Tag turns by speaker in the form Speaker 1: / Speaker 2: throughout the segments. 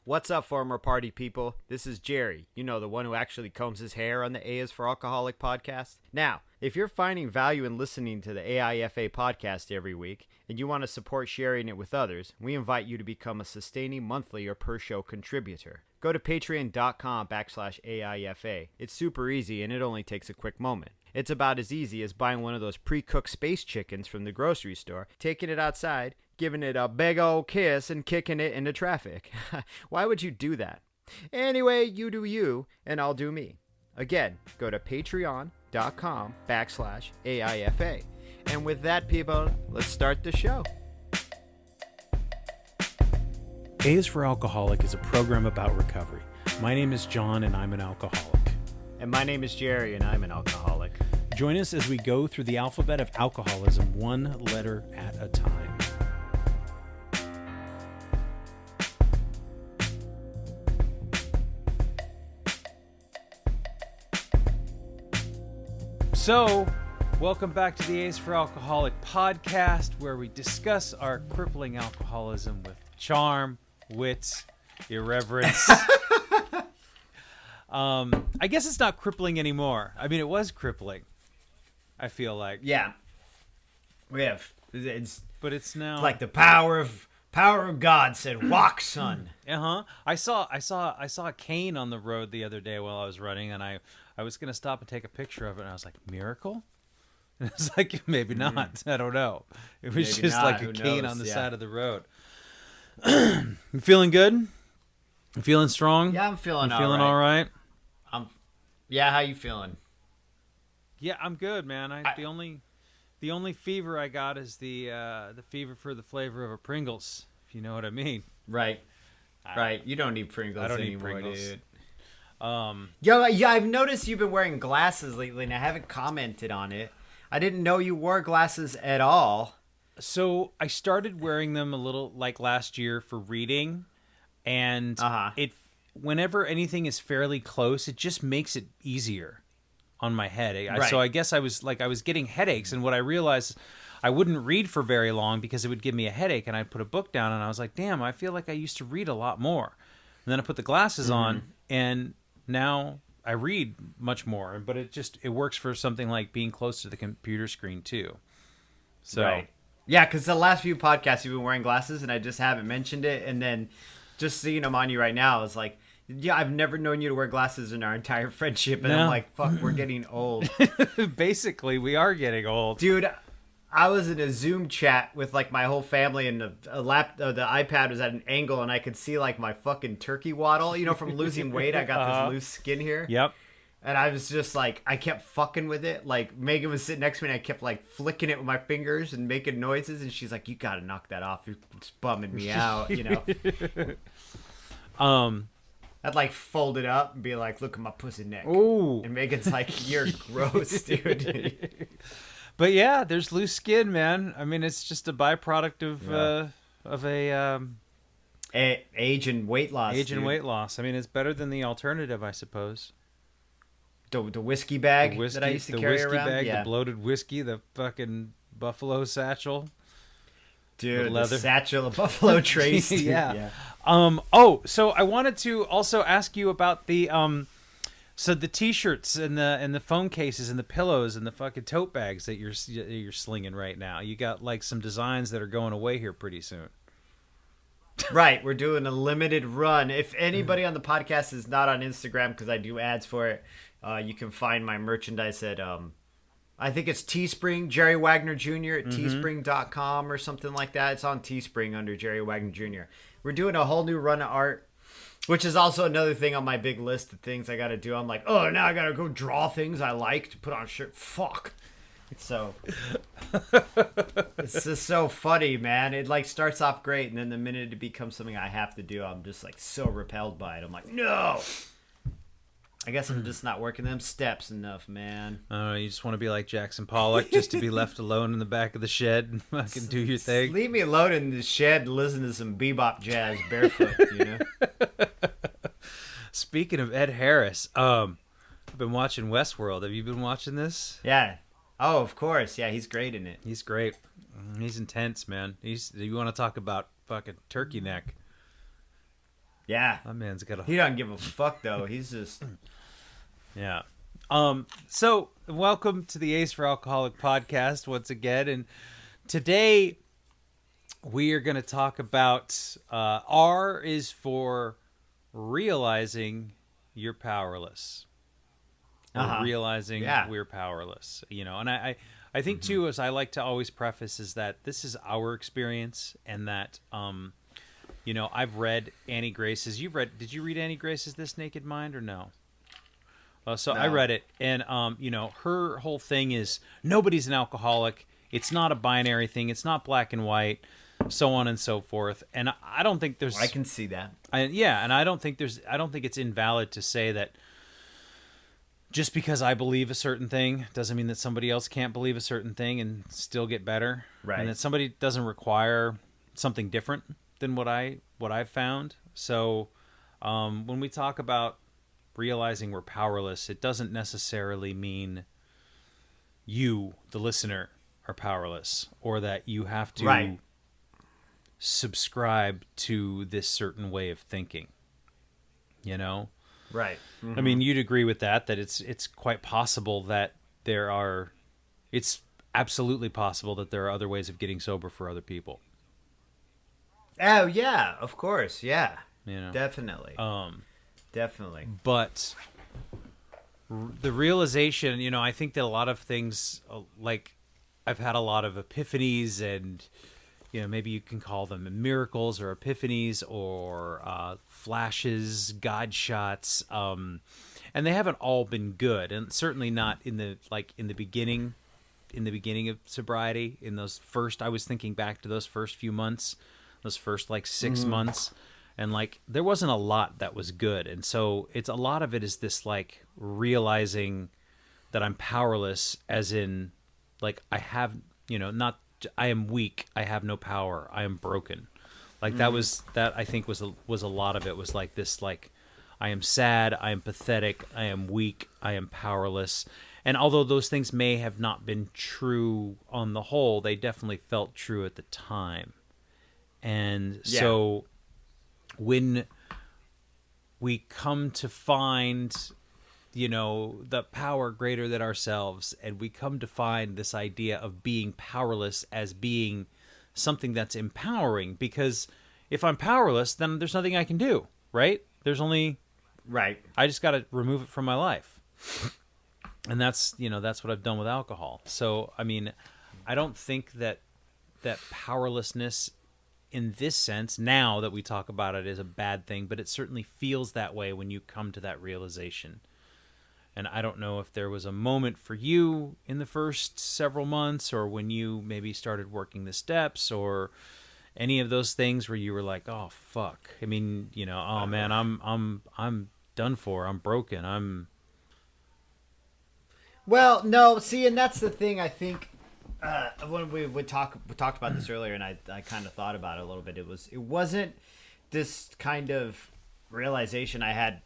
Speaker 1: What's up, former party people? This is Jerry, the one who actually combs his hair on the A is for Alcoholic podcast. Now, if you're finding value in listening to the AIFA podcast every week and you want to support sharing it with others, we invite you to become a sustaining monthly or per show contributor. Go to patreon.com/AIFA. It's super easy and it only takes a quick moment. It's about as easy as buying one of those pre-cooked space chickens from the grocery store, taking it outside, giving it a big old kiss, and kicking it into traffic. Why would you do that? Anyway, you do you, and I'll do me. Again, go to patreon.com/AIFA. And with that, people, let's start the show.
Speaker 2: A is for Alcoholic is a program about recovery. My name is John, and I'm an alcoholic.
Speaker 1: And my name is Jerry, and I'm an alcoholic.
Speaker 2: Join us as we go through the alphabet of alcoholism, one letter at a time. So, welcome back to the A's for Alcoholic podcast, where we discuss our crippling alcoholism with charm, wit, irreverence. I guess it's not crippling anymore. I mean, it was crippling, I feel like.
Speaker 1: Yeah. We have.
Speaker 2: But it's now
Speaker 1: like the power of God said, walk, son.
Speaker 2: Uh-huh. I saw a cane on the road the other day while I was running, and I was going to stop and take a picture of it, and I was like, miracle? And it's like, maybe not. I don't know. It was
Speaker 1: Maybe
Speaker 2: just
Speaker 1: not.
Speaker 2: like a
Speaker 1: Who
Speaker 2: cane
Speaker 1: knows?
Speaker 2: on the
Speaker 1: Yeah.
Speaker 2: side of the road. You feeling good? You feeling strong?
Speaker 1: Yeah, I'm feeling
Speaker 2: You feeling all right?
Speaker 1: Yeah, how you feeling?
Speaker 2: Yeah, I'm good, man. The only fever I got is the fever for the flavor of a Pringles, if you know what I mean.
Speaker 1: Right. Right. You don't need Pringles
Speaker 2: I don't need
Speaker 1: anymore,
Speaker 2: Pringles.
Speaker 1: dude.
Speaker 2: Yeah,
Speaker 1: I've noticed you've been wearing glasses lately, and I haven't commented on it. I didn't know you wore glasses at all.
Speaker 2: So I started wearing them a little like last year for reading, and whenever anything is fairly close, it just makes it easier on my head.
Speaker 1: Right.
Speaker 2: So I guess I was getting headaches, and what I realized, I wouldn't read for very long because it would give me a headache, and I'd put a book down, and I was like, damn, I feel like I used to read a lot more. And then I put the glasses on, and now I read much more. But it works for something like being close to the computer screen too. So.
Speaker 1: Right. Yeah, because the last few podcasts you've been wearing glasses, and I just haven't mentioned it. And then just seeing them on you right now is like, yeah, I've never known you to wear glasses in our entire friendship. And I'm like, fuck, we're getting old.
Speaker 2: Basically, we are getting old.
Speaker 1: Dude, I was in a Zoom chat with like my whole family, and the iPad was at an angle, and I could see like my fucking turkey waddle. From losing weight, I got this loose skin here.
Speaker 2: Yep.
Speaker 1: And I was just like, I kept fucking with it. Like, Megan was sitting next to me, and I kept like flicking it with my fingers and making noises. And she's like, you gotta knock that off. It's bumming me out, I'd like fold it up and be like, look at my pussy neck.
Speaker 2: Ooh.
Speaker 1: And Megan's like, you're gross, dude.
Speaker 2: But yeah, there's loose skin, man. I mean, it's just a byproduct of
Speaker 1: Age and weight loss.
Speaker 2: age and weight loss. I mean, it's better than the alternative, I suppose.
Speaker 1: The whiskey bag that I used to carry
Speaker 2: whiskey
Speaker 1: around.
Speaker 2: bag, the bloated whiskey, the fucking buffalo satchel.
Speaker 1: Dude,
Speaker 2: leather.
Speaker 1: the satchel of Buffalo Trace. Dude.
Speaker 2: Yeah. So I wanted to also ask you about the so the t-shirts and the phone cases and the pillows and the fucking tote bags that you're slinging right now. You got like some designs that are going away here pretty soon.
Speaker 1: Right, we're doing a limited run. If anybody on the podcast is not on Instagram, because I do ads for it, you can find my merchandise at I think it's Teespring, Jerry Wagner Jr. at teespring.com or something like that. It's on Teespring under Jerry Wagner Jr. We're doing a whole new run of art, which is also another thing on my big list of things I got to do. I'm like, oh, now I got to go draw things I like to put on a shirt. Fuck. So it's just so funny, man. It like starts off great, and then the minute it becomes something I have to do, I'm just like so repelled by it. I'm like, no. I guess I'm just not working them steps enough, man.
Speaker 2: You just want to be like Jackson Pollock, just to be left alone in the back of the shed and fucking do your thing.
Speaker 1: Leave me alone in the shed and listen to some bebop jazz barefoot,
Speaker 2: Speaking of Ed Harris, I've been watching Westworld. Have you been watching this?
Speaker 1: Yeah. Oh, of course. Yeah, he's great in it.
Speaker 2: He's great. He's intense, man. You want to talk about fucking turkey neck.
Speaker 1: Yeah.
Speaker 2: That man's got a
Speaker 1: He doesn't give a fuck though. He's just
Speaker 2: yeah. So welcome to the Ace for Alcoholic podcast once again, and today we are going to talk about R is for realizing you're powerless, or realizing we're powerless. You know, and I think too, as I like to always preface, is that this is our experience, and that you know, I've read Annie Grace's. Did you read Annie Grace's This Naked Mind or no? So no. I read it, and you know, her whole thing is nobody's an alcoholic. It's not a binary thing. It's not black and white, so on and so forth. And I don't think there's.
Speaker 1: I can see that.
Speaker 2: And I don't think it's invalid to say that just because I believe a certain thing doesn't mean that somebody else can't believe a certain thing and still get better.
Speaker 1: Right.
Speaker 2: And that somebody doesn't require something different than what I've found. So when we talk about realizing we're powerless, it doesn't necessarily mean you, the listener, are powerless, or that you have to subscribe to this certain way of thinking. You know?
Speaker 1: Right. Mm-hmm.
Speaker 2: I mean, you'd agree with that it's quite possible that it's absolutely possible that there are other ways of getting sober for other people.
Speaker 1: Oh yeah, of course, yeah.
Speaker 2: You know?
Speaker 1: Definitely. Definitely.
Speaker 2: But the realization, you know, I think that a lot of things, like I've had a lot of epiphanies, and you know, maybe you can call them miracles or epiphanies or flashes, God shots, and they haven't all been good, and certainly not in the beginning of sobriety. In those first, I was thinking back to those first few months, those first 6 months. And there wasn't a lot that was good. And so a lot of it is this realizing that I'm powerless, as in I have, you know, not, I am weak. I have no power. I am broken. That I think was a lot of it was this, I am sad. I am pathetic. I am weak. I am powerless. And although those things may have not been true on the whole, they definitely felt true at the time. And so when we come to find, you know, the power greater than ourselves, and we come to find this idea of being powerless as being something that's empowering, because if I'm powerless, then there's nothing I can do, right? There's only...
Speaker 1: Right.
Speaker 2: I just got to remove it from my life. And that's what I've done with alcohol. So, I mean, I don't think that powerlessness in this sense, now that we talk about it, is a bad thing, but it certainly feels that way when you come to that realization. And I don't know if there was a moment for you in the first several months, or when you maybe started working the steps, or any of those things where you were like, "Oh fuck." I mean, you know, "Oh man, I'm done for. I'm broken.
Speaker 1: Well, no, see, and that's the thing. I think when we talked about this earlier, and I kind of thought about it a little bit. It wasn't this kind of realization I had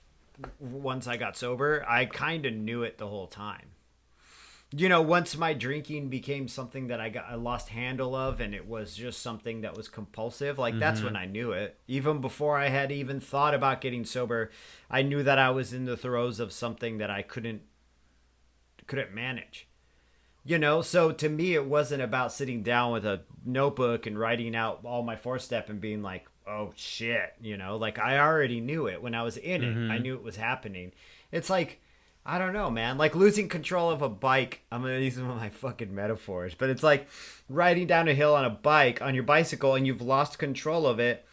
Speaker 1: once I got sober. I kind of knew it the whole time. You know, once my drinking became something that I lost handle of, and it was just something that was compulsive, that's when I knew it. Even before I had even thought about getting sober, I knew that I was in the throes of something that I couldn't manage. You know, so to me, it wasn't about sitting down with a notebook and writing out all my 4-step and being like, oh shit, you know, I already knew it when I was in it. I knew it was happening. It's I don't know, man, losing control of a bike. I'm going to use some of my fucking metaphors, but it's riding down a hill on a bike, on your bicycle, and you've lost control of it,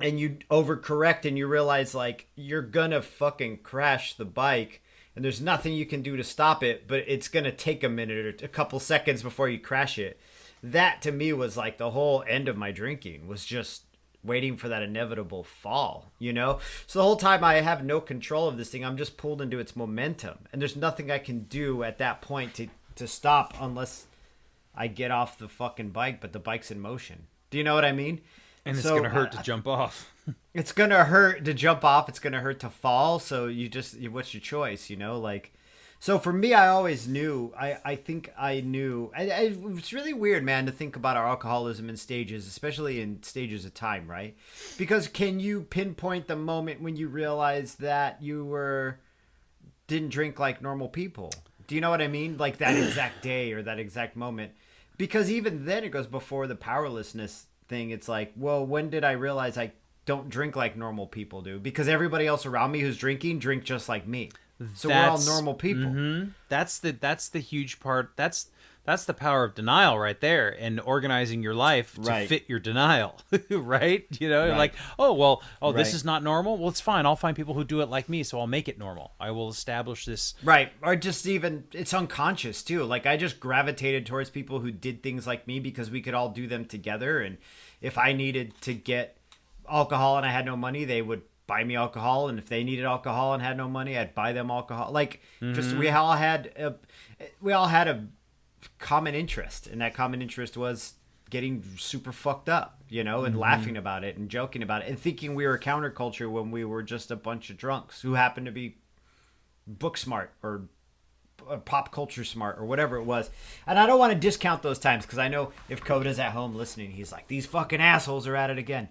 Speaker 1: and you overcorrect, and you realize you're going to fucking crash the bike. And there's nothing you can do to stop it, but it's going to take a minute or a couple seconds before you crash it. That, to me, was the whole end of my drinking, was just waiting for that inevitable fall, you know? So the whole time I have no control of this thing, I'm just pulled into its momentum. And there's nothing I can do at that point to stop unless I get off the fucking bike, but the bike's in motion. Do you know what I mean?
Speaker 2: And it's going to hurt to jump off.
Speaker 1: It's going to hurt to jump off. It's going to hurt to fall. So what's your choice, you know? So for me, I always knew. I think I knew. It's really weird, man, to think about our alcoholism in stages, especially in stages of time, right? Because can you pinpoint the moment when you realized that you were didn't drink like normal people? Do you know what I mean? Like that exact day or that exact moment? Because even then, it goes before the powerlessness thing. It's like, well, when did I realize I don't drink like normal people do? Because everybody else around me who's drinking drink just like me. So we're all normal people.
Speaker 2: Mm-hmm. That's the huge part. That's the power of denial right there, and organizing your life to
Speaker 1: Right.
Speaker 2: fit your denial, right? You know,
Speaker 1: Right.
Speaker 2: like, oh well, oh this
Speaker 1: Right.
Speaker 2: is not normal. Well, it's fine. I'll find people who do it like me, so I'll make it normal. I will establish this.
Speaker 1: Right. Or just even, it's unconscious too. Like I just gravitated towards people who did things like me because we could all do them together. And if I needed to get alcohol and I had no money, they would buy me alcohol. And if they needed alcohol and had no money, I'd buy them alcohol. Like just we all had a common interest. And that common interest was getting super fucked up, you know, and laughing about it and joking about it and thinking we were counterculture when we were just a bunch of drunks who happened to be book smart or pop culture smart or whatever it was. And I don't want to discount those times because I know if Coda's at home listening, he's like, these fucking assholes are at it again.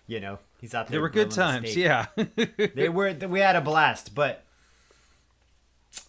Speaker 1: You know, he's out there.
Speaker 2: There were good
Speaker 1: grilling the
Speaker 2: times,
Speaker 1: steak.
Speaker 2: yeah.
Speaker 1: We had a blast, but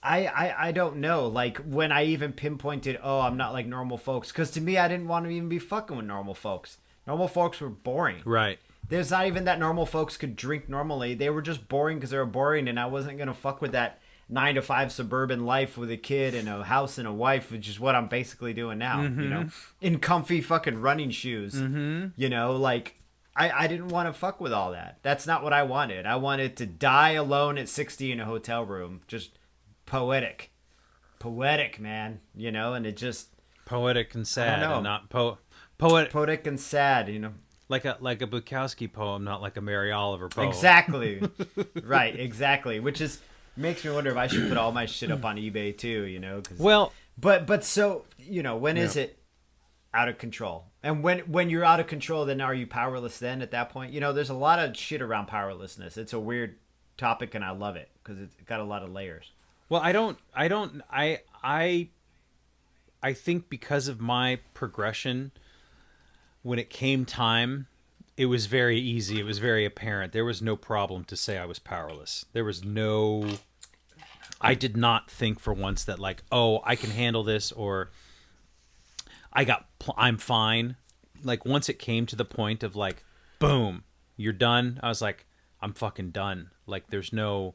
Speaker 1: I don't know. Like when I even pinpointed, oh, I'm not like normal folks, because to me, I didn't want to even be fucking with normal folks. Normal folks were boring.
Speaker 2: Right.
Speaker 1: There's not even that normal folks could drink normally. They were just boring because they were boring, and I wasn't gonna fuck with that 9 to 5 suburban life with a kid and a house and a wife, which is what I'm basically doing now. You know, in comfy fucking running shoes. You know, like I didn't want to fuck with all that. That's not what I wanted. I wanted to die alone at 60 in a hotel room. Just poetic, man. You know, and it just
Speaker 2: Poetic and sad,
Speaker 1: know.
Speaker 2: and not
Speaker 1: poetic and sad. You know.
Speaker 2: like a Bukowski poem, not like a Mary Oliver poem.
Speaker 1: Exactly. Right, exactly. Which is makes me wonder if I should put all my shit up on eBay too, you know,
Speaker 2: Well,
Speaker 1: but so, you know, when is it out of control? And when you're out of control, then are you powerless then at that point? You know, there's a lot of shit around powerlessness. It's a weird topic and I love it because it's got a lot of layers.
Speaker 2: well, I think because of my progression, when it came time, it was very easy. It was very apparent. There was no problem to say I was powerless. There was no... I did not think for once that like, oh, I can handle this, or I'm fine. Like once it came to the point of like, boom, you're done. I was like, I'm fucking done. Like there's no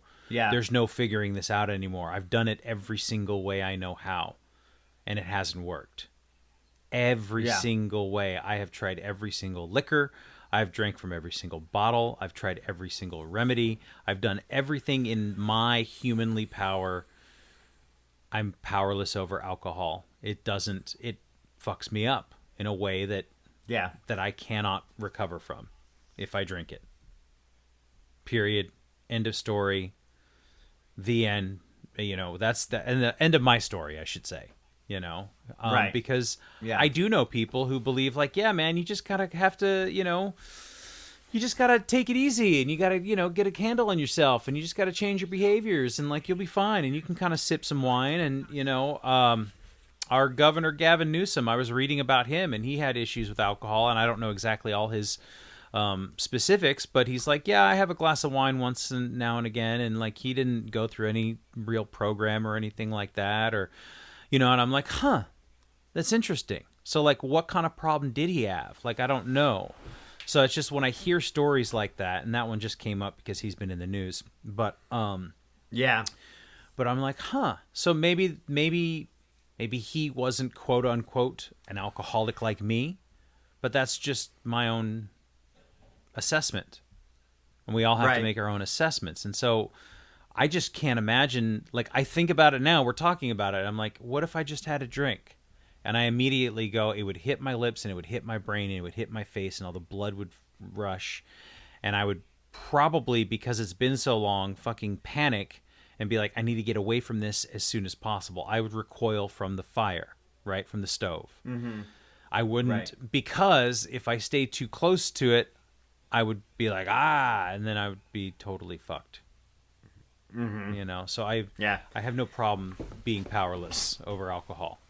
Speaker 2: figuring this out anymore. I've done it every single way I know how, and it hasn't worked. Every single way. I have tried every single liquor. I've drank from every single bottle. I've tried every single remedy. I've done everything in my humanly power. I'm powerless over alcohol. It fucks me up in a way that I cannot recover from if I drink it. Period. End of story. The end. You know, that's the end of my story, I should say. You know,
Speaker 1: Right.
Speaker 2: Because I do know people who believe like, yeah, man, you just have to, you know, you just gotta take it easy, and you gotta, you know, get a handle on yourself, and you just gotta change your behaviors, and like you'll be fine, and you can kind of sip some wine, and you know, our governor Gavin Newsom, I was reading about him, and he had issues with alcohol, and I don't know exactly all his specifics, but he's like, yeah, I have a glass of wine once now and again, and like he didn't go through any real program or anything like that, or. You know, and I'm like, huh, that's interesting. So, like, what kind of problem did he have? Like, I don't know. So it's just when I hear stories like that, and that one just came up because he's been in the news. But, but I'm like, huh. So maybe he wasn't, quote unquote, an alcoholic like me, but that's just my own assessment. And we all have to make our own assessments. And so I just can't imagine, like, I think about it now, we're talking about it, I'm like, what if I just had a drink? And I immediately go, it would hit my lips, and it would hit my brain, and it would hit my face, and all the blood would rush, and I would probably, because it's been so long, fucking panic, and be like, I need to get away from this as soon as possible. I would recoil from the fire, right, from the stove. Mm-hmm. I wouldn't, because if I stayed too close to it, I would be like, and then I would be totally fucked. You know, so I
Speaker 1: Yeah.
Speaker 2: have no problem being powerless over alcohol.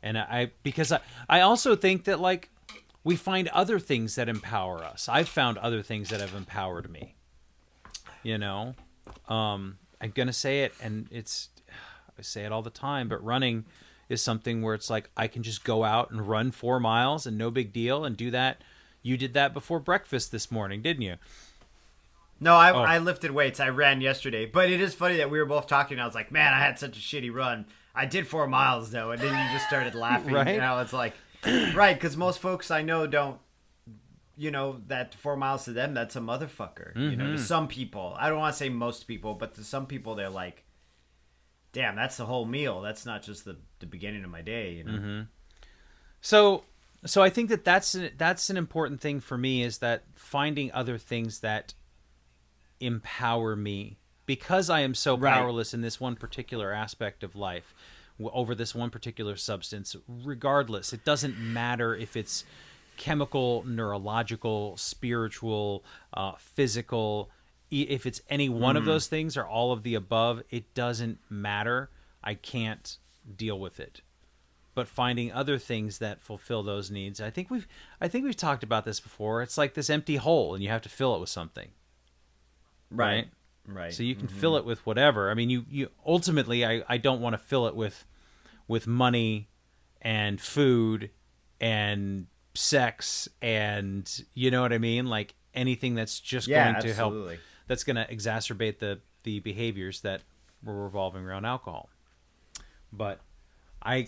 Speaker 2: And because I also think that like we find other things that empower us. I've found other things that have empowered me. You know, I'm gonna say it, and I say it all the time, but running is something where it's like I can just go out and run 4 miles and no big deal, and do that. You did that before breakfast this morning, didn't you?
Speaker 1: No, I lifted weights. I ran yesterday, but it is funny that we were both talking. And I was like, man, I had such a shitty run. I did 4 miles though, and then you just started laughing.
Speaker 2: Right?
Speaker 1: And I was like, right, because most folks I know don't. You know, that 4 miles to them, that's a motherfucker. You know, to some people, I don't want to say most people, but to some people, they're like, damn, that's the whole meal. That's not just the beginning of my day. You know.
Speaker 2: So I think that's an important thing for me, is that finding other things that empower me, because I am so powerless in this one particular aspect of life over this one particular substance. Regardless, it doesn't matter if it's chemical, neurological, spiritual, physical. If it's any one of those things or all of the above, it doesn't matter. I can't deal with it. But finding other things that fulfill those needs, I think we've talked about this before. It's like this empty hole, and you have to fill it with something. Right. So you can fill it with whatever. I mean, you ultimately, I don't want to fill it with money and food and sex, and you know what I mean? Like anything that's just going to help, that's going to exacerbate the behaviors that were revolving around alcohol. But I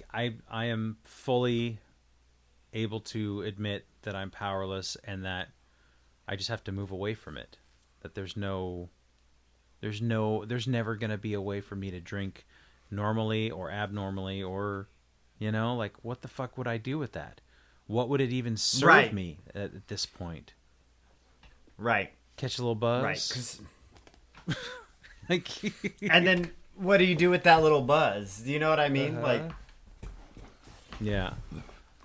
Speaker 2: am fully able to admit that I'm powerless, and that I just have to move away from it. That there's never going to be a way for me to drink normally or abnormally, or, you know, like what the fuck would I do with that? What would it even serve me at this point?
Speaker 1: Right.
Speaker 2: Catch a little buzz?
Speaker 1: Right.
Speaker 2: Like,
Speaker 1: and then what do you do with that little buzz? Do you know what I mean? Like,
Speaker 2: yeah.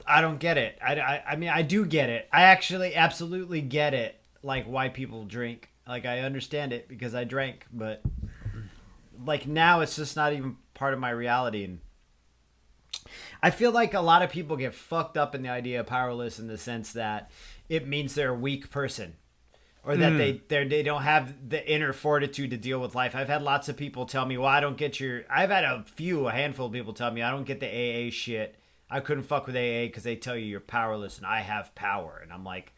Speaker 1: I don't get it. I mean, I do get it. I actually absolutely get it, like why people drink. Like, I understand it because I drank, but like now it's just not even part of my reality. And I feel like a lot of people get fucked up in the idea of powerless in the sense that it means they're a weak person, or that they don't have the inner fortitude to deal with life. I've had lots of people tell me, well, I don't get I've had a handful of people tell me, I don't get the AA shit. I couldn't fuck with AA because they tell you you're powerless and I have power. And I'm like,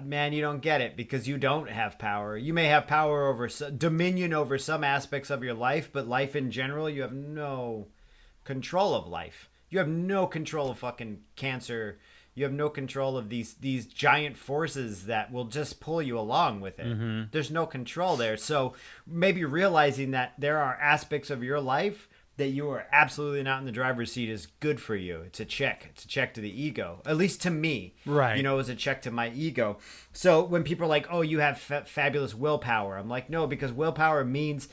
Speaker 1: man, you don't get it, because you don't have power. You may have power over dominion over some aspects of your life, but life in general, you have no control of life. You have no control of fucking cancer. You have no control of these giant forces that will just pull you along with it. There's no control there. So maybe realizing that there are aspects of your life that you are absolutely not in the driver's seat is good for you. It's a check. It's a check to the ego. At least to me.
Speaker 2: Right.
Speaker 1: You know, it was a check to my ego. So when people are like, oh, you have fabulous willpower. I'm like, no, because willpower means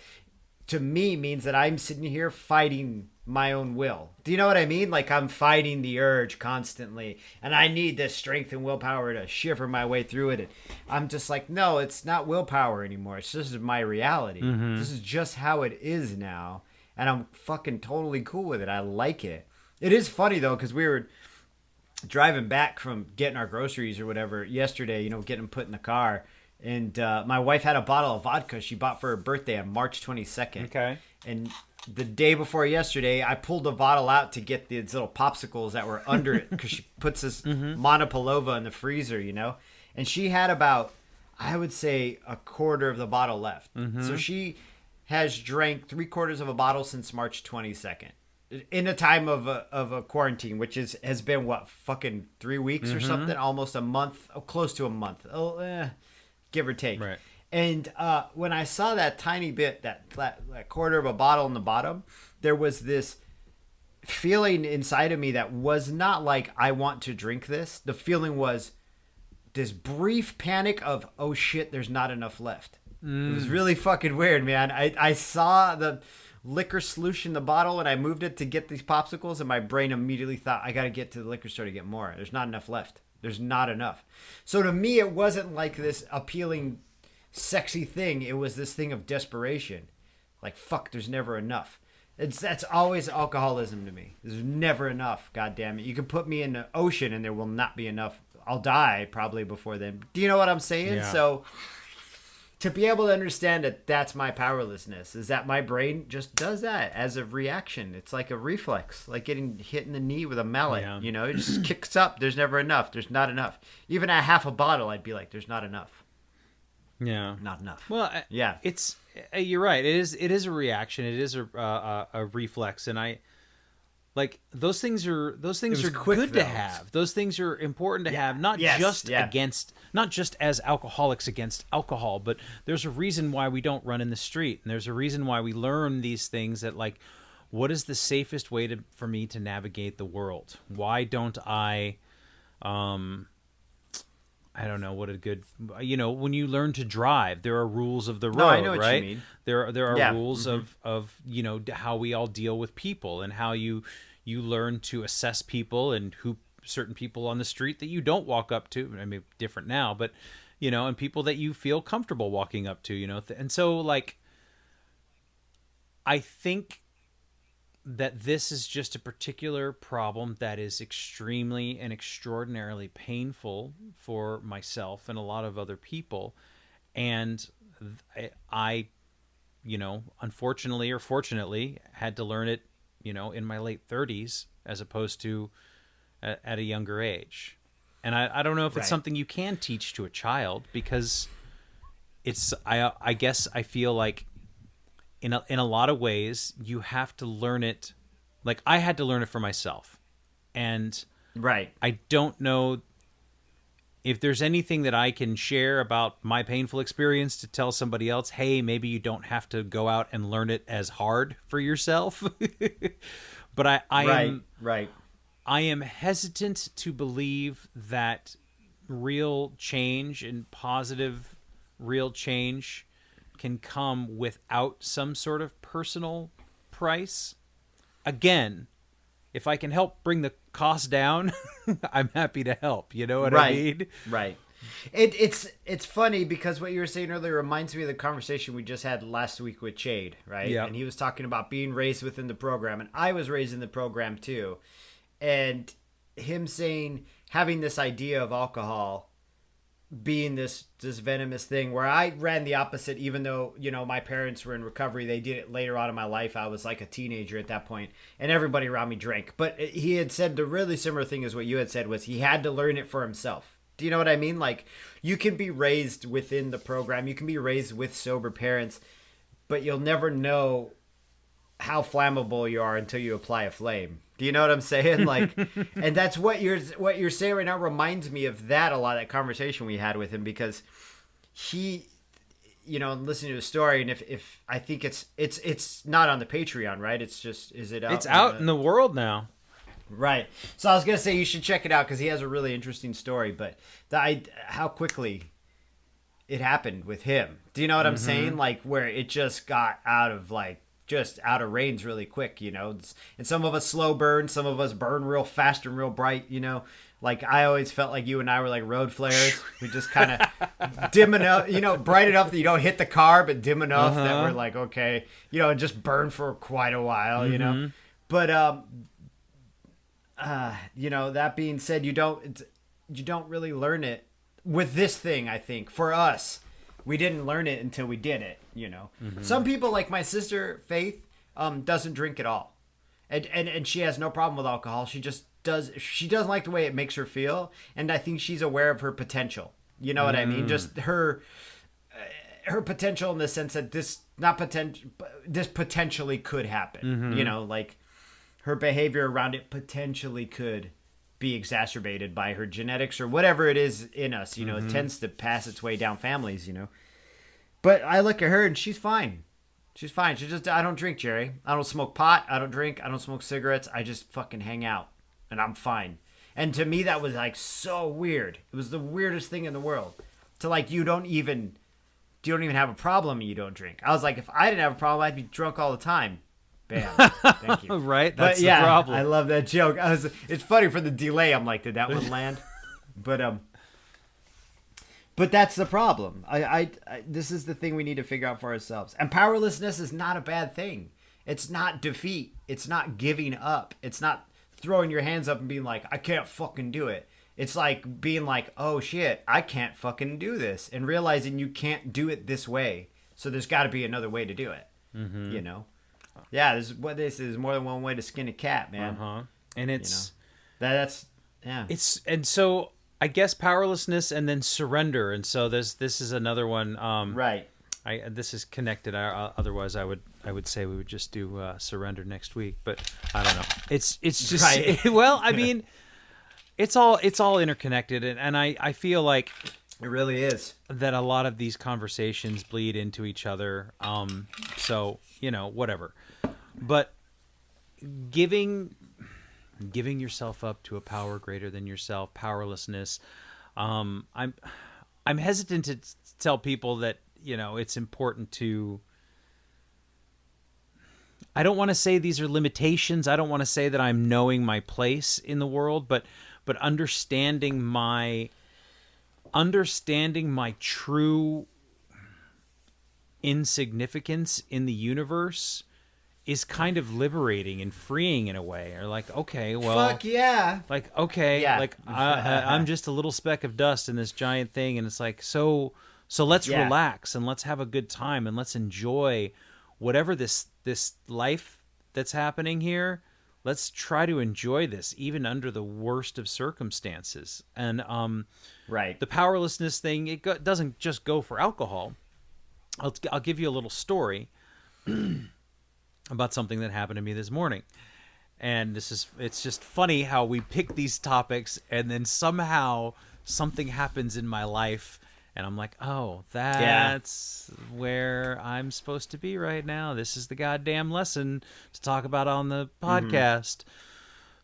Speaker 1: that I'm sitting here fighting my own will. Do you know what I mean? Like, I'm fighting the urge constantly, and I need this strength and willpower to shiver my way through it. And I'm just like, no, it's not willpower anymore. It's just my reality. This is just how it is now, and I'm fucking totally cool with it. I like it. It is funny though, because we were driving back from getting our groceries or whatever yesterday, you know, getting them put in the car. And my wife had a bottle of vodka she bought for her birthday on March 22nd.
Speaker 2: Okay.
Speaker 1: And the day before yesterday, I pulled the bottle out to get these little popsicles that were under it, because she puts this Monopolova in the freezer, you know. And she had about, I would say, a quarter of the bottle left. So she has drank 3/4 of a bottle since March 22nd. In a time of a quarantine, which has been, what, fucking 3 weeks or something? Almost a month, close to a month. Give or take.
Speaker 2: Right.
Speaker 1: And when I saw that tiny bit, that quarter of a bottle in the bottom, there was this feeling inside of me that was not like, I want to drink this. The feeling was this brief panic of, oh shit, there's not enough left. It was really fucking weird, man. I saw the liquor solution in the bottle, and I moved it to get these popsicles, and my brain immediately thought, I got to get to the liquor store to get more. There's not enough left. There's not enough. So to me, it wasn't like this appealing, sexy thing. It was this thing of desperation. Like, fuck, there's never enough. That's always alcoholism to me. There's never enough. God damn it. You can put me in the ocean and there will not be enough. I'll die probably before then. Do you know what I'm saying?
Speaker 2: Yeah.
Speaker 1: So to be able to understand that that's my powerlessness is that my brain just does that as a reaction. It's like a reflex, like getting hit in the knee with a mallet.
Speaker 2: Yeah.
Speaker 1: You know, it just kicks up. There's never enough. There's not enough. Even at half a bottle, I'd be like, there's not enough.
Speaker 2: Yeah.
Speaker 1: Not enough.
Speaker 2: Well,
Speaker 1: yeah.
Speaker 2: It's you're right. It is a reaction. It is a reflex, and I like those things are
Speaker 1: quick,
Speaker 2: good
Speaker 1: though.
Speaker 2: to have. Those things are important to have, not just as alcoholics against alcohol, but there's a reason why we don't run in the street, and there's a reason why we learn these things. That like, what is the safest way for me to navigate the world? Why don't I don't know what a good, when you learn to drive, there are rules of the road,
Speaker 1: I know what
Speaker 2: right?
Speaker 1: you mean.
Speaker 2: There are rules
Speaker 1: Mm-hmm.
Speaker 2: of how we all deal with people, and how you learn to assess people, and who certain people on the street that you don't walk up to. I mean, different now, but and people that you feel comfortable walking up to, and so like, I think that this is just a particular problem that is extremely and extraordinarily painful for myself and a lot of other people. And I unfortunately or fortunately had to learn it, in my late 30s as opposed to at a younger age. And I don't know if it's something you can teach to a child, because I guess I feel like in a lot of ways, you have to learn it. Like, I had to learn it for myself. And I don't know if there's anything that I can share about my painful experience to tell somebody else, hey, maybe you don't have to go out and learn it as hard for yourself. But I am hesitant to believe that real change and positive real change can come without some sort of personal price. Again, if I can help bring the cost down, I'm happy to help. You know what I mean?
Speaker 1: Right. It's funny because what you were saying earlier reminds me of the conversation we just had last week with Chade, right?
Speaker 2: Yeah.
Speaker 1: And he was talking about being raised within the program, and I was raised in the program too. And him saying, having this idea of alcohol being this venomous thing, where I ran the opposite, even though, my parents were in recovery. They did it later on in my life. I was like a teenager at that point, and everybody around me drank. But he had said the really similar thing as what you had said, was he had to learn it for himself. Do you know what I mean? Like, you can be raised within the program. You can be raised with sober parents, but you'll never know how flammable you are until you apply a flame. Do you know what I'm saying? Like, and that's what you're saying right now reminds me of that a lot, that conversation we had with him, because he, listening to his story, and if I think it's not on the Patreon, right? It's just, is it out?
Speaker 2: It's out in the world now.
Speaker 1: Right. So I was going to say you should check it out, because he has a really interesting story, but how quickly it happened with him. Do you know what I'm saying? Like, where it just got out of reins really quick, and some of us slow burn, some of us burn real fast and real bright, like I always felt like you and I were like road flares. We just kind of dim enough, bright enough that you don't hit the car, but dim enough that we're like, okay, and just burn for quite a while, but, that being said, you don't really learn it with this thing. I think for us, we didn't learn it until we did it, Some people, like my sister Faith, doesn't drink at all. And she has no problem with alcohol. She doesn't like the way it makes her feel. And I think she's aware of her potential. You know what I mean? Just her potential in the sense that this potentially could happen. Like her behavior around it potentially could be exacerbated by her genetics or whatever it is in us. It tends to pass its way down families, But I look at her and she's fine. She's fine. I don't drink, Jerry. I don't smoke pot. I don't drink. I don't smoke cigarettes. I just fucking hang out and I'm fine. And to me, that was like so weird. It was the weirdest thing in the world. To like, you don't even have a problem and you don't drink. I was like, if I didn't have a problem, I'd be drunk all the time. Bam. Thank you.
Speaker 2: Right? That's
Speaker 1: the
Speaker 2: problem.
Speaker 1: I love that joke. It's funny for the delay. I'm like, did that one land? But But that's the problem. This is the thing we need to figure out for ourselves. And powerlessness is not a bad thing. It's not defeat. It's not giving up. It's not throwing your hands up and being like, I can't fucking do it. It's like being like, oh shit, I can't fucking do this. And realizing you can't do it this way. So there's got to be another way to do it. Mm-hmm. You know? Yeah, this is more than one way to skin a cat, man.
Speaker 2: Uh-huh. And it's...
Speaker 1: You know? That's... Yeah.
Speaker 2: And so I guess powerlessness and then surrender. And so this is another one.
Speaker 1: Right.
Speaker 2: This is connected. Otherwise, I would say we would just do surrender next week. But I don't know. It's just
Speaker 1: right.
Speaker 2: Well, I mean, it's all interconnected, and I feel like
Speaker 1: it really is
Speaker 2: that a lot of these conversations bleed into each other. So whatever. But giving yourself up to a power greater than yourself, powerlessness. I'm hesitant to tell people that it's important to. I don't want to say these are limitations. I don't want to say that I'm knowing my place in the world, but understanding my true insignificance in the universe is kind of liberating and freeing in a way. Or like, okay, well,
Speaker 1: fuck yeah.
Speaker 2: Like, okay, yeah. Like I'm just a little speck of dust in this giant thing, and it's like, so let's relax and let's have a good time and let's enjoy whatever this life that's happening here. Let's try to enjoy this even under the worst of circumstances. And
Speaker 1: right,
Speaker 2: the powerlessness thing, it doesn't just go for alcohol. I'll give you a little story about something that happened to me this morning. And it's just funny how we pick these topics and then somehow something happens in my life and I'm like, oh, that's where I'm supposed to be right now. This is the goddamn lesson to talk about on the podcast. Mm-hmm.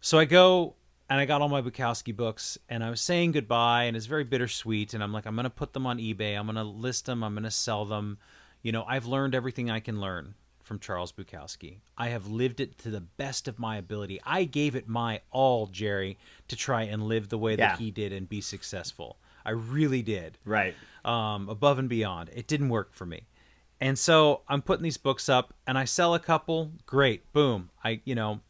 Speaker 2: So I go and I got all my Bukowski books and I was saying goodbye and it's very bittersweet. And I'm like, I'm going to put them on eBay. I'm going to list them. I'm going to sell them. I've learned everything I can learn from Charles Bukowski. I have lived it to the best of my ability. I gave it my all, Jerry, to try and live the way that he did and be successful. I really did.
Speaker 1: Right.
Speaker 2: Above and beyond. It didn't work for me. And so I'm putting these books up and I sell a couple. Great. Boom. And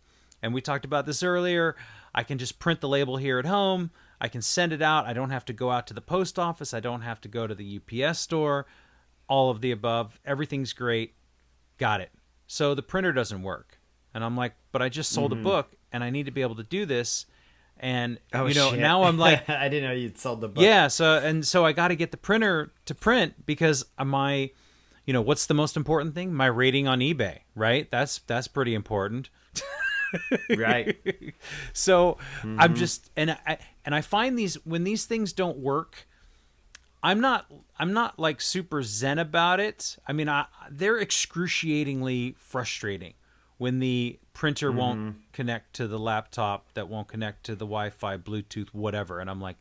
Speaker 2: we talked about this earlier. I can just print the label here at home. I can send it out. I don't have to go out to the post office. I don't have to go to the UPS store. All of the above. Everything's great. Got it. So the printer doesn't work. And I'm like, but I just sold a book and I need to be able to do this. And,
Speaker 1: shit.
Speaker 2: Now I'm like...
Speaker 1: I didn't know you'd sold the book.
Speaker 2: Yeah, so I got to get the printer to print because what's the most important thing? My rating on eBay, right? That's pretty important.
Speaker 1: Right.
Speaker 2: So I'm just... And I find when these things don't work, I'm not like super zen about it. I mean, they're excruciatingly frustrating when the printer won't connect to the laptop, that won't connect to the Wi-Fi, Bluetooth, whatever. And I'm like,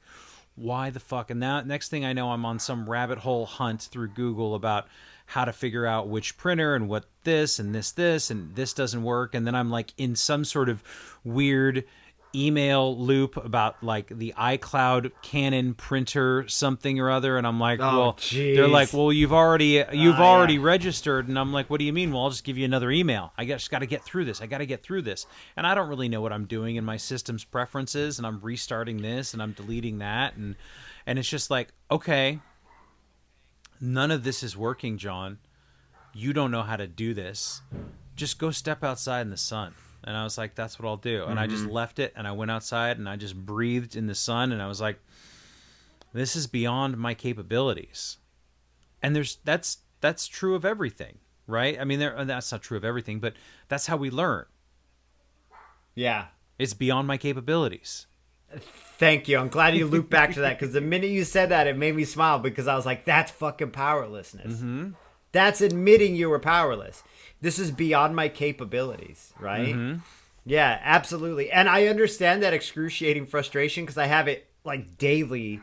Speaker 2: why the fuck? And now, next thing I know, I'm on some rabbit hole hunt through Google about how to figure out which printer and what this and this doesn't work. And then I'm like in some sort of weird email loop about like the iCloud Canon printer something or other, and I'm like, they're like, well, you've already registered, and I'm like, what do you mean? Well, I'll just give you another email. I just got to get through this. And I don't really know what I'm doing in my system's preferences, and I'm restarting this and I'm deleting that, and it's just like, okay, none of this is working, John. You don't know how to do this. Just go step outside in the sun. And I was like, that's what I'll do. And I just left it and I went outside and I just breathed in the sun and I was like, this is beyond my capabilities. And that's true of everything, right? I mean, that's not true of everything, but that's how we learn.
Speaker 1: Yeah.
Speaker 2: It's beyond my capabilities.
Speaker 1: Thank you. I'm glad you looped back to that because the minute you said that, it made me smile because I was like, that's fucking powerlessness. Mm-hmm. That's admitting you were powerless. This is beyond my capabilities, right? Mm-hmm. Yeah, absolutely. And I understand that excruciating frustration because I have it like daily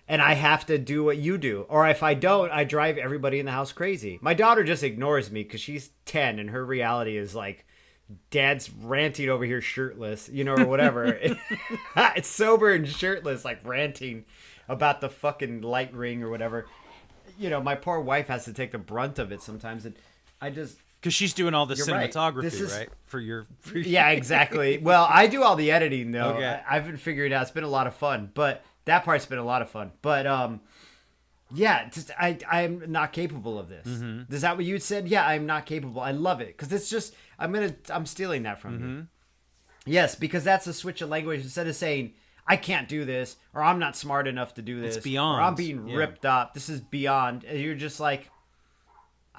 Speaker 1: and I have to do what you do. Or if I don't, I drive everybody in the house crazy. My daughter just ignores me because she's 10 and her reality is like Dad's ranting over here shirtless, or whatever. It's sober and shirtless, like ranting about the fucking light ring or whatever. My poor wife has to take the brunt of it sometimes, and I just
Speaker 2: because she's doing all the
Speaker 1: right.
Speaker 2: cinematography, right? For your
Speaker 1: yeah, exactly. Well, I do all the editing though.
Speaker 2: Okay.
Speaker 1: I've been figuring it out. It's been a lot of fun, but that part's been a lot of fun. But yeah, just I'm not capable of this.
Speaker 2: Mm-hmm.
Speaker 1: Is that what you said? Yeah, I'm not capable. I love it because it's just I'm stealing that from you. Yes, because that's a switch of language. Instead of saying I can't do this or I'm not smart enough to do this,
Speaker 2: It's beyond.
Speaker 1: or I'm being ripped up. This is beyond. You're just like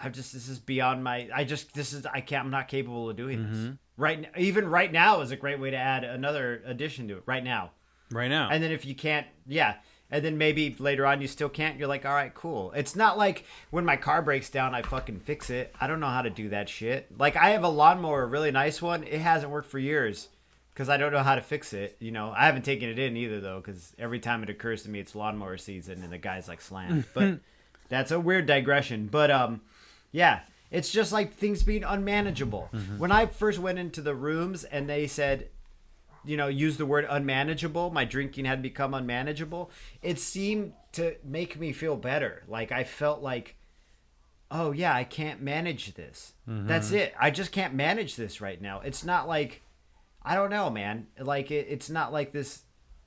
Speaker 1: this is beyond my. I can't. I'm not capable of doing this. Right. Even right now is a great way to add another addition to it. Right now.
Speaker 2: Right now.
Speaker 1: And then if you can't, yeah. And then maybe later on you still can't. You're like, all right, cool. It's not like when my car breaks down, I fucking fix it. I don't know how to do that shit. Like I have a lawnmower, a really nice one. It hasn't worked for years because I don't know how to fix it. I haven't taken it in either though because every time it occurs to me it's lawnmower season and the guy's like slammed. But that's a weird digression. But yeah. It's just like things being unmanageable. When I first went into the rooms and they said, use the word unmanageable, my drinking had become unmanageable. It seemed to make me feel better. Like I felt like, oh yeah, I can't manage this. That's it. I just can't manage this right now. It's not like, I don't know, man. Like it's not like this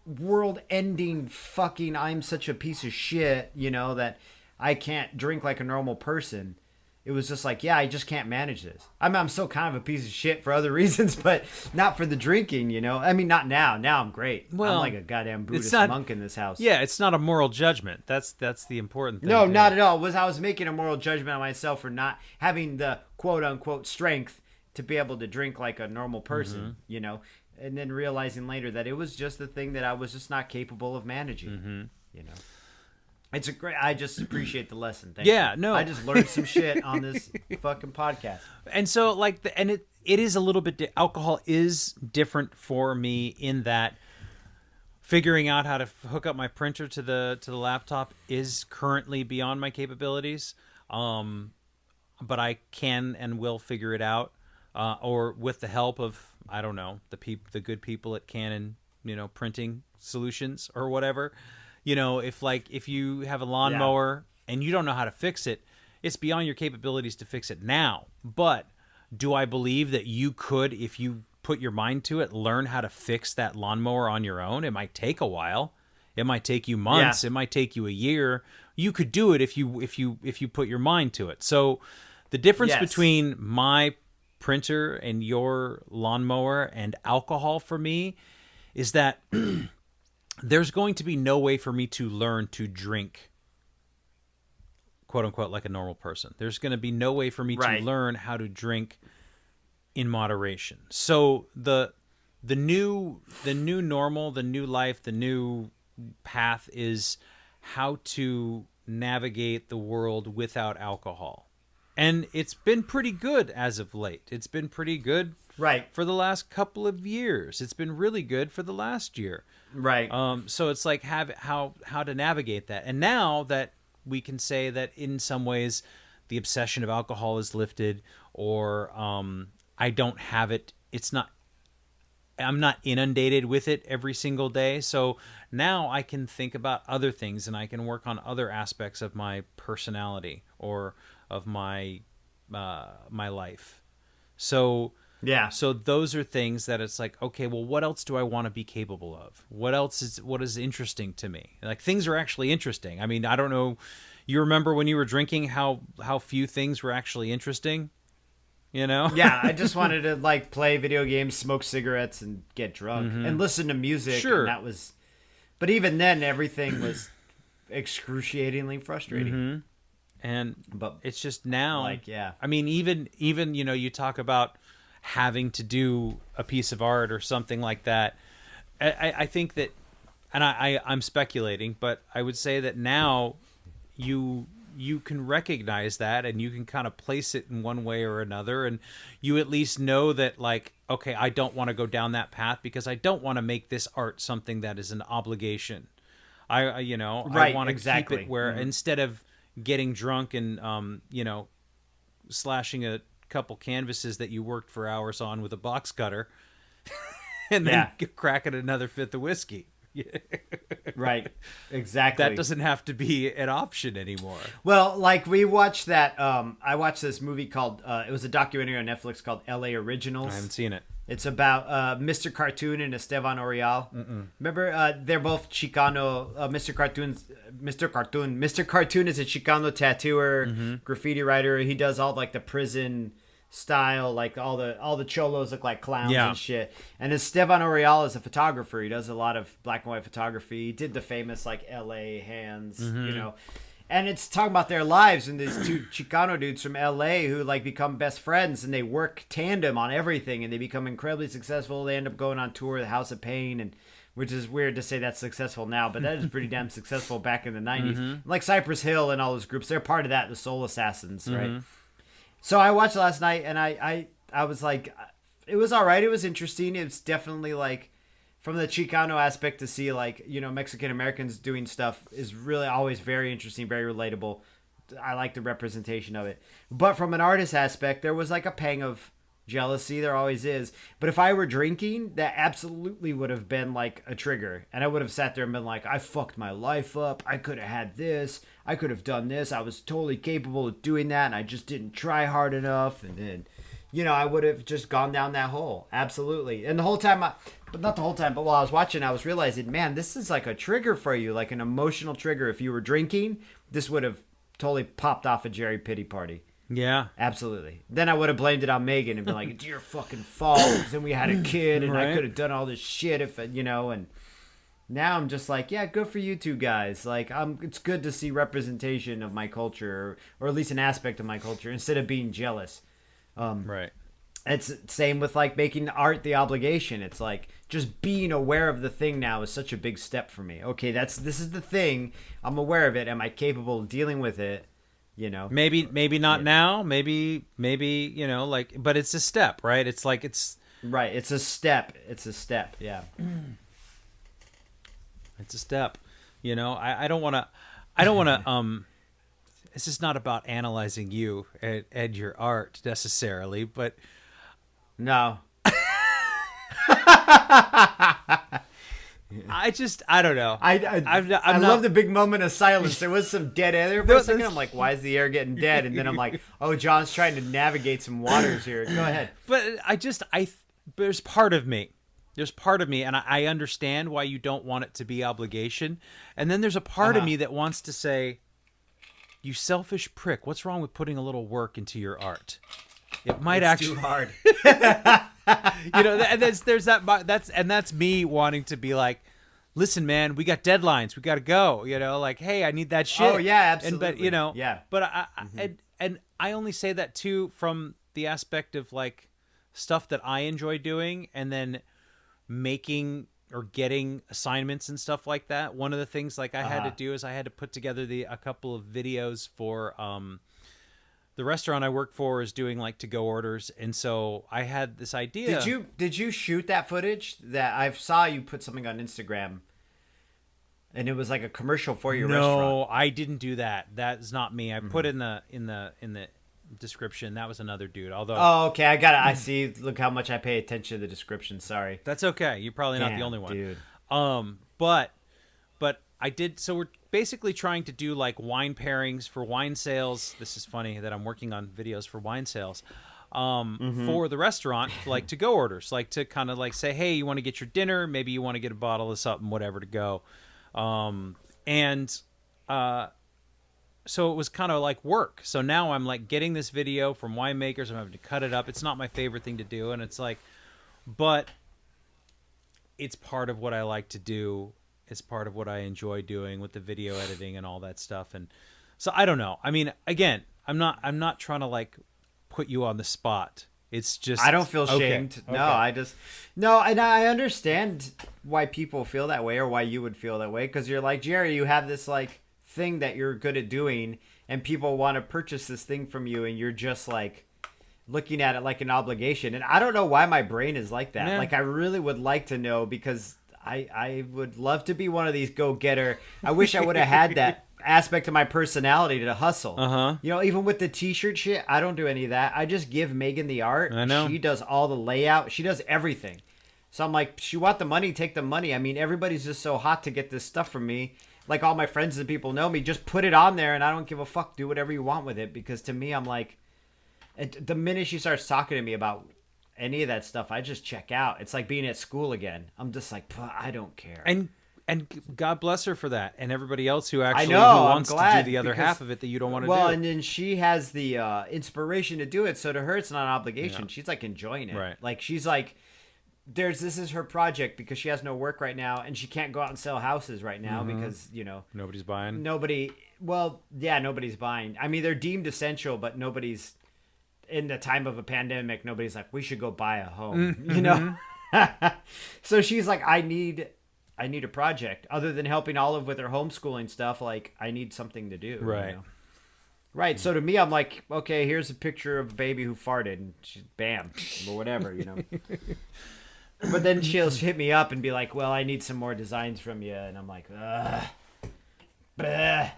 Speaker 1: world-ending fucking I'm such a piece of shit, that I can't drink like a normal person. It was just like, yeah, I just can't manage this. I'm still kind of a piece of shit for other reasons, but not for the drinking, I mean, not now. Now I'm great.
Speaker 2: Well,
Speaker 1: I'm like a goddamn Buddhist monk in this house.
Speaker 2: Yeah, it's not a moral judgment. That's the important thing.
Speaker 1: No, not at all. I was making a moral judgment on myself for not having the quote-unquote strength to be able to drink like a normal person, and then realizing later that it was just the thing that I was just not capable of managing, It's a great. I just appreciate the lesson. Thank you.
Speaker 2: No,
Speaker 1: I just learned some shit on this fucking podcast.
Speaker 2: And so, it is a little bit. Alcohol is different for me in that figuring out how to hook up my printer to the laptop is currently beyond my capabilities. But I can and will figure it out, or with the help of the good people at Canon, printing solutions or whatever. If you have a lawnmower and you don't know how to fix it, it's beyond your capabilities to fix it now. But do I believe that you could, if you put your mind to it, learn how to fix that lawnmower on your own? It might take a while. It might take you months. Yeah. It might take you a year. You could do it if you put your mind to it. So the difference between my printer and your lawnmower and alcohol for me is that there's going to be no way for me to learn to drink, quote unquote, like a normal person. There's going to be no way for me to learn how to drink in moderation. So the new normal, the new life, the new path is how to navigate the world without alcohol. And it's been pretty good as of late. It's been pretty good for the last couple of years. It's been really good for the last year.
Speaker 1: Right.
Speaker 2: So it's like how to navigate that. And now that we can say that in some ways the obsession of alcohol is lifted, or I don't have it. I'm not inundated with it every single day. So now I can think about other things and I can work on other aspects of my personality or of my life. So so those are things that it's like, okay, well, what else do I want to be capable of? What is interesting to me? Like, things are actually interesting. I mean, I don't know. You remember when you were drinking how few things were actually interesting?
Speaker 1: Yeah, I just wanted to play video games, smoke cigarettes, and get drunk and listen to music.
Speaker 2: Sure.
Speaker 1: And that was, but even then, everything was excruciatingly frustrating.
Speaker 2: But it's just now,
Speaker 1: yeah.
Speaker 2: I mean, even you talk about having to do a piece of art or something like that. I think that, and I'm speculating, but I would say that now you can recognize that and you can kind of place it in one way or another, and you at least know that, like, okay, I don't want to go down that path because I don't want to make this art something that is an obligation. I want to keep it where instead of getting drunk and slashing a couple canvases that you worked for hours on with a box cutter, and then cracking another fifth of whiskey.
Speaker 1: Right, exactly.
Speaker 2: That doesn't have to be an option anymore.
Speaker 1: Well, like we watched that. I watched this movie called. It was a documentary on Netflix called L.A. Originals.
Speaker 2: I haven't seen it.
Speaker 1: It's about Mr. Cartoon and Esteban Oriol. Remember, they're both Chicano. Mr. Cartoon is a Chicano tattooer, graffiti writer. He does all like the prison style, like all the cholos look like clowns and shit. And Esteban Oriol is a photographer. He does a lot of black and white photography. He did the famous like L.A. hands, you know. And it's talking about their lives and these two Chicano dudes from LA who like become best friends and they work tandem on everything and they become incredibly successful. They end up going on tour, the House of Pain, and which is weird to say that's successful now, but that is pretty damn successful back in the 90s. Like Cypress Hill and all those groups, they're part of that, the Soul Assassins, right? So I watched last night and I was like, it was all right. It was interesting. It's definitely like, from the Chicano aspect to see like, you know, Mexican Americans doing stuff is really always very interesting, very relatable. I like the representation of it. But from an artist aspect, there was like a pang of jealousy. There always is. But if I were drinking, that absolutely would have been like a trigger. And I would have sat there and been like, I fucked my life up. I could have had this. I could have done this. I was totally capable of doing that. And I just didn't try hard enough. And then, you know, I would have just gone down that hole. Absolutely. And the whole time, but not the whole time, but while I was watching, I was realizing, man, this is like a trigger for you, like an emotional trigger. If you were drinking, this would have totally popped off a Jerry pity party.
Speaker 2: Yeah.
Speaker 1: Absolutely. Then I would have blamed it on Megan and been like, it's your fucking fault. And we had a kid and I could have done all this shit if, you know, and now I'm just like, yeah, good for you two guys. Like, it's good to see representation of my culture, or at least an aspect of my culture, instead of being jealous.
Speaker 2: Right.
Speaker 1: It's same with like making art the obligation. It's like just being aware of the thing now is such a big step for me. Okay, this is the thing. I'm aware of it. Am I capable of dealing with it? You know,
Speaker 2: maybe not now. Maybe you know, like, but it's a step, right? It's like
Speaker 1: right. It's a step. Yeah,
Speaker 2: it's a step. You know, I don't want to. This is not about analyzing you and your art necessarily, but.
Speaker 1: No.
Speaker 2: I don't know.
Speaker 1: I love the big moment of silence. There was some dead air there for a second. I'm like, why is the air getting dead? And then I'm like, oh, John's trying to navigate some waters here. Go ahead.
Speaker 2: But there's part of me. And I understand why you don't want it to be obligation. And then there's a part of me that wants to say, you selfish prick, what's wrong with putting a little work into your art? It might actually
Speaker 1: too hard.
Speaker 2: You know, and there's that's me wanting to be like, listen, man, we got deadlines, we got to go. You know, like, hey, I need that shit.
Speaker 1: Oh yeah, absolutely.
Speaker 2: But you know,
Speaker 1: yeah.
Speaker 2: But and I only say that too from the aspect of like stuff that I enjoy doing, and then making or getting assignments and stuff like that. One of the things like I had to do is I had to put together a couple of videos for the restaurant I work for is doing like to-go orders, and so I had this idea.
Speaker 1: Did you shoot that footage? That I saw you put something on Instagram, and it was like a commercial for your restaurant.
Speaker 2: No, I didn't do that. That's not me. I put in the description. That was another dude. Although,
Speaker 1: oh, okay, I got it. I see. Look how much I pay attention to the description. Sorry.
Speaker 2: That's okay. You're probably not the only one,
Speaker 1: dude.
Speaker 2: But I did. So we're basically trying to do like wine pairings for wine sales. This is funny that I'm working on videos for wine sales for the restaurant, like to go orders, like to kind of like say, hey, you want to get your dinner? Maybe you want to get a bottle of something, whatever to go. So it was kind of like work. So now I'm like getting this video from winemakers. I'm having to cut it up. It's not my favorite thing to do. And it's like, but it's part of what I like to do. It's part of what I enjoy doing with the video editing and all that stuff. And so I don't know. I mean, again, I'm not trying to like put you on the spot. It's just,
Speaker 1: I don't feel shamed.
Speaker 2: Okay.
Speaker 1: No, and I understand why people feel that way, or why you would feel that way. 'Cause you're like, Jerry, you have this like thing that you're good at doing, and people want to purchase this thing from you, and you're just like looking at it like an obligation. And I don't know why my brain is like that.
Speaker 2: Yeah.
Speaker 1: Like, I really would like to know, because I would love to be one of these go-getter. I wish I would have had that aspect of my personality to hustle.
Speaker 2: Uh-huh.
Speaker 1: You know, even with the t-shirt shit, I don't do any of that. I just give Megan the art.
Speaker 2: I know.
Speaker 1: She does all the layout. She does everything. So I'm like, she want the money, take the money. I mean, everybody's just so hot to get this stuff from me. Like all my friends and people know me, just put it on there and I don't give a fuck. Do whatever you want with it. Because to me, I'm like, the minute she starts talking to me about any of that stuff, I just check out. It's like being at school again. I'm just like, I don't care.
Speaker 2: And God bless her for that, and everybody else who actually
Speaker 1: who
Speaker 2: wants to
Speaker 1: glad
Speaker 2: do the other
Speaker 1: because,
Speaker 2: half of it that you don't want to do.
Speaker 1: Well, and then she has the inspiration to do it, so to her it's not an obligation.
Speaker 2: Yeah.
Speaker 1: She's like enjoying it.
Speaker 2: Right.
Speaker 1: Like she's like, this is her project because she has no work right now and she can't go out and sell houses right now because
Speaker 2: nobody's buying.
Speaker 1: Nobody's buying. I mean, they're deemed essential, but nobody's in the time of a pandemic. Nobody's like, we should go buy a home. You know. So she's like, I need a project other than helping Olive with her homeschooling stuff. Like, I need something to do.
Speaker 2: Right.
Speaker 1: You know? Right. So to me, I'm like, okay, here's a picture of a baby who farted and bam, or whatever, you know. But then she'll hit me up and be like, well, I need some more designs from you. And I'm like, ugh. Bleh.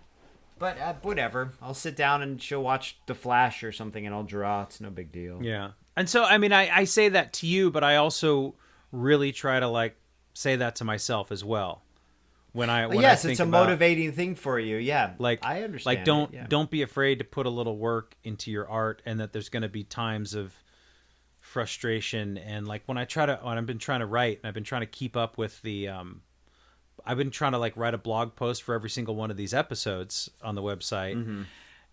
Speaker 1: But whatever. I'll sit down and she'll watch The Flash or something and I'll draw. It's no big deal.
Speaker 2: Yeah. And so, I mean, I say that to you, but I also really try to like say that to myself as well. When I
Speaker 1: yes,
Speaker 2: think
Speaker 1: it's a
Speaker 2: about,
Speaker 1: motivating thing for you. Yeah,
Speaker 2: like
Speaker 1: I understand.
Speaker 2: Like don't be afraid to put a little work into your art, and that there's going to be times of frustration. And like when I've been trying to write, and I've been trying to keep up with the I've been trying to like write a blog post for every single one of these episodes on the website.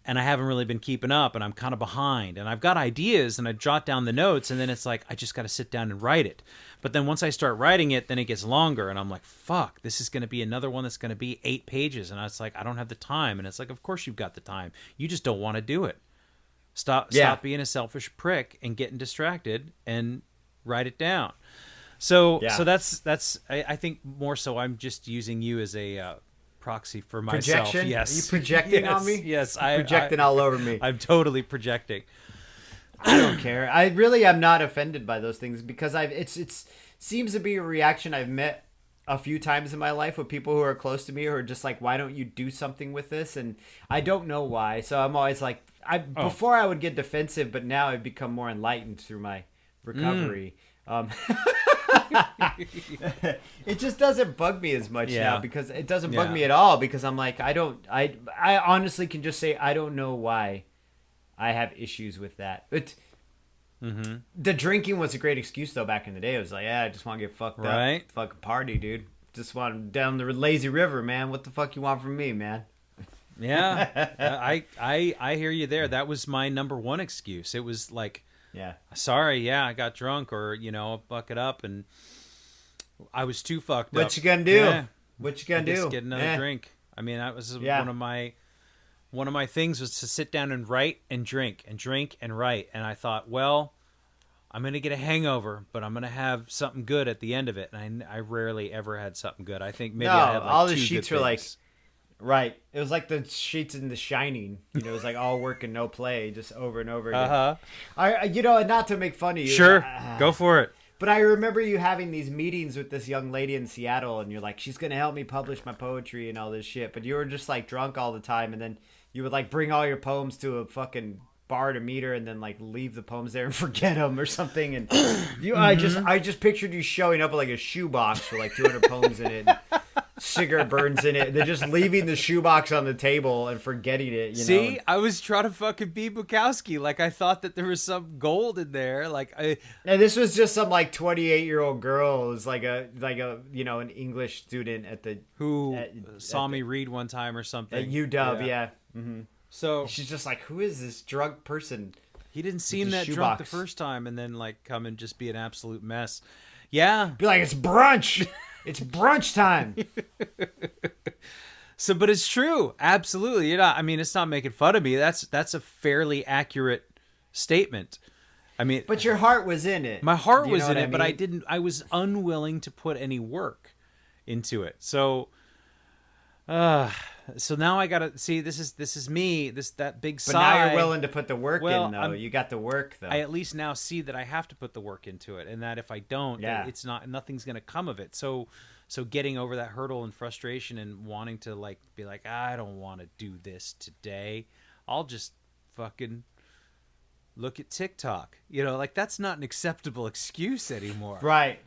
Speaker 2: And I haven't really been keeping up, and I'm kind of behind, and I've got ideas and I jot down the notes, and then it's like, I just got to sit down and write it. But then once I start writing it, then it gets longer, and I'm like, fuck, this is going to be another one that's going to be 8 pages. And it's like, I don't have the time. And it's like, of course you've got the time. You just don't want to do it. Stop being a selfish prick and getting distracted and write it down. So that's I think more so I'm just using you as a proxy for myself.
Speaker 1: Projection?
Speaker 2: Yes.
Speaker 1: Are you projecting on me?
Speaker 2: Yes.
Speaker 1: Projecting all over me.
Speaker 2: I'm totally projecting.
Speaker 1: I don't care. I really am not offended by those things because it's seems to be a reaction I've met a few times in my life with people who are close to me who are just like, why don't you do something with this? And I don't know why. So I'm always like, before I would get defensive, but now I've become more enlightened through my recovery. It just doesn't bug me as much now because it doesn't bug me at all because I'm like, I honestly can just say, I don't know why I have issues with that. But the drinking was a great excuse though back in the day. It was like, I just want to get fucked up, fucking party, dude. Just want down the lazy river, man. What the fuck you want from me, man?
Speaker 2: Yeah, I hear you there. That was my number one excuse. It was like, sorry, I got drunk, or buck it up, and I was too fucked up.
Speaker 1: What you gonna do?
Speaker 2: Yeah.
Speaker 1: What you gonna do?
Speaker 2: Just get another drink. I mean, that was one of my things was to sit down and write and drink and write. And I thought, well, I'm gonna get a hangover, but I'm gonna have something good at the end of it. And I rarely ever had something good. I think maybe I had like
Speaker 1: all the
Speaker 2: 2
Speaker 1: sheets
Speaker 2: good
Speaker 1: were like.
Speaker 2: things.
Speaker 1: Right. It was like the sheets in The Shining. It was like all work and no play, just over and over again. And not to make fun of you.
Speaker 2: Sure. Go for it.
Speaker 1: But I remember you having these meetings with this young lady in Seattle, and you're like, she's going to help me publish my poetry and all this shit. But you were just like drunk all the time, and then you would like bring all your poems to a fucking bar to meet her, and then like leave the poems there and forget them or something. And I just pictured you showing up with like a shoebox with like 200 poems in it. Cigarette burns in it. They're just leaving the shoebox on the table and forgetting it.
Speaker 2: See, I was trying to fucking be Bukowski. Like I thought that there was some gold in there. And
Speaker 1: this was just some like 28-year-old girl. It was like a an English student at the
Speaker 2: saw me read one time or something
Speaker 1: at UW. Yeah. Mm-hmm.
Speaker 2: So
Speaker 1: she's just like, who is this drunk person?
Speaker 2: He didn't seem that drunk the first time, and then like come and just be an absolute mess. Yeah,
Speaker 1: be like, it's brunch. It's brunch time.
Speaker 2: So, but it's true. Absolutely. You're not, I mean, it's not making fun of me. That's a fairly accurate statement. I mean,
Speaker 1: but your heart was in it.
Speaker 2: My heart was in it, but I was unwilling to put any work into it. So now I gotta see. This is me. That big sigh.
Speaker 1: But now you're willing to put the work in, though. You got the work, though.
Speaker 2: I at least now see that I have to put the work into it, and that if I don't, that nothing's gonna come of it. So So getting over that hurdle and frustration and wanting to like be like, I don't want to do this today. I'll just fucking look at TikTok. You know, like that's not an acceptable excuse anymore.
Speaker 1: Right.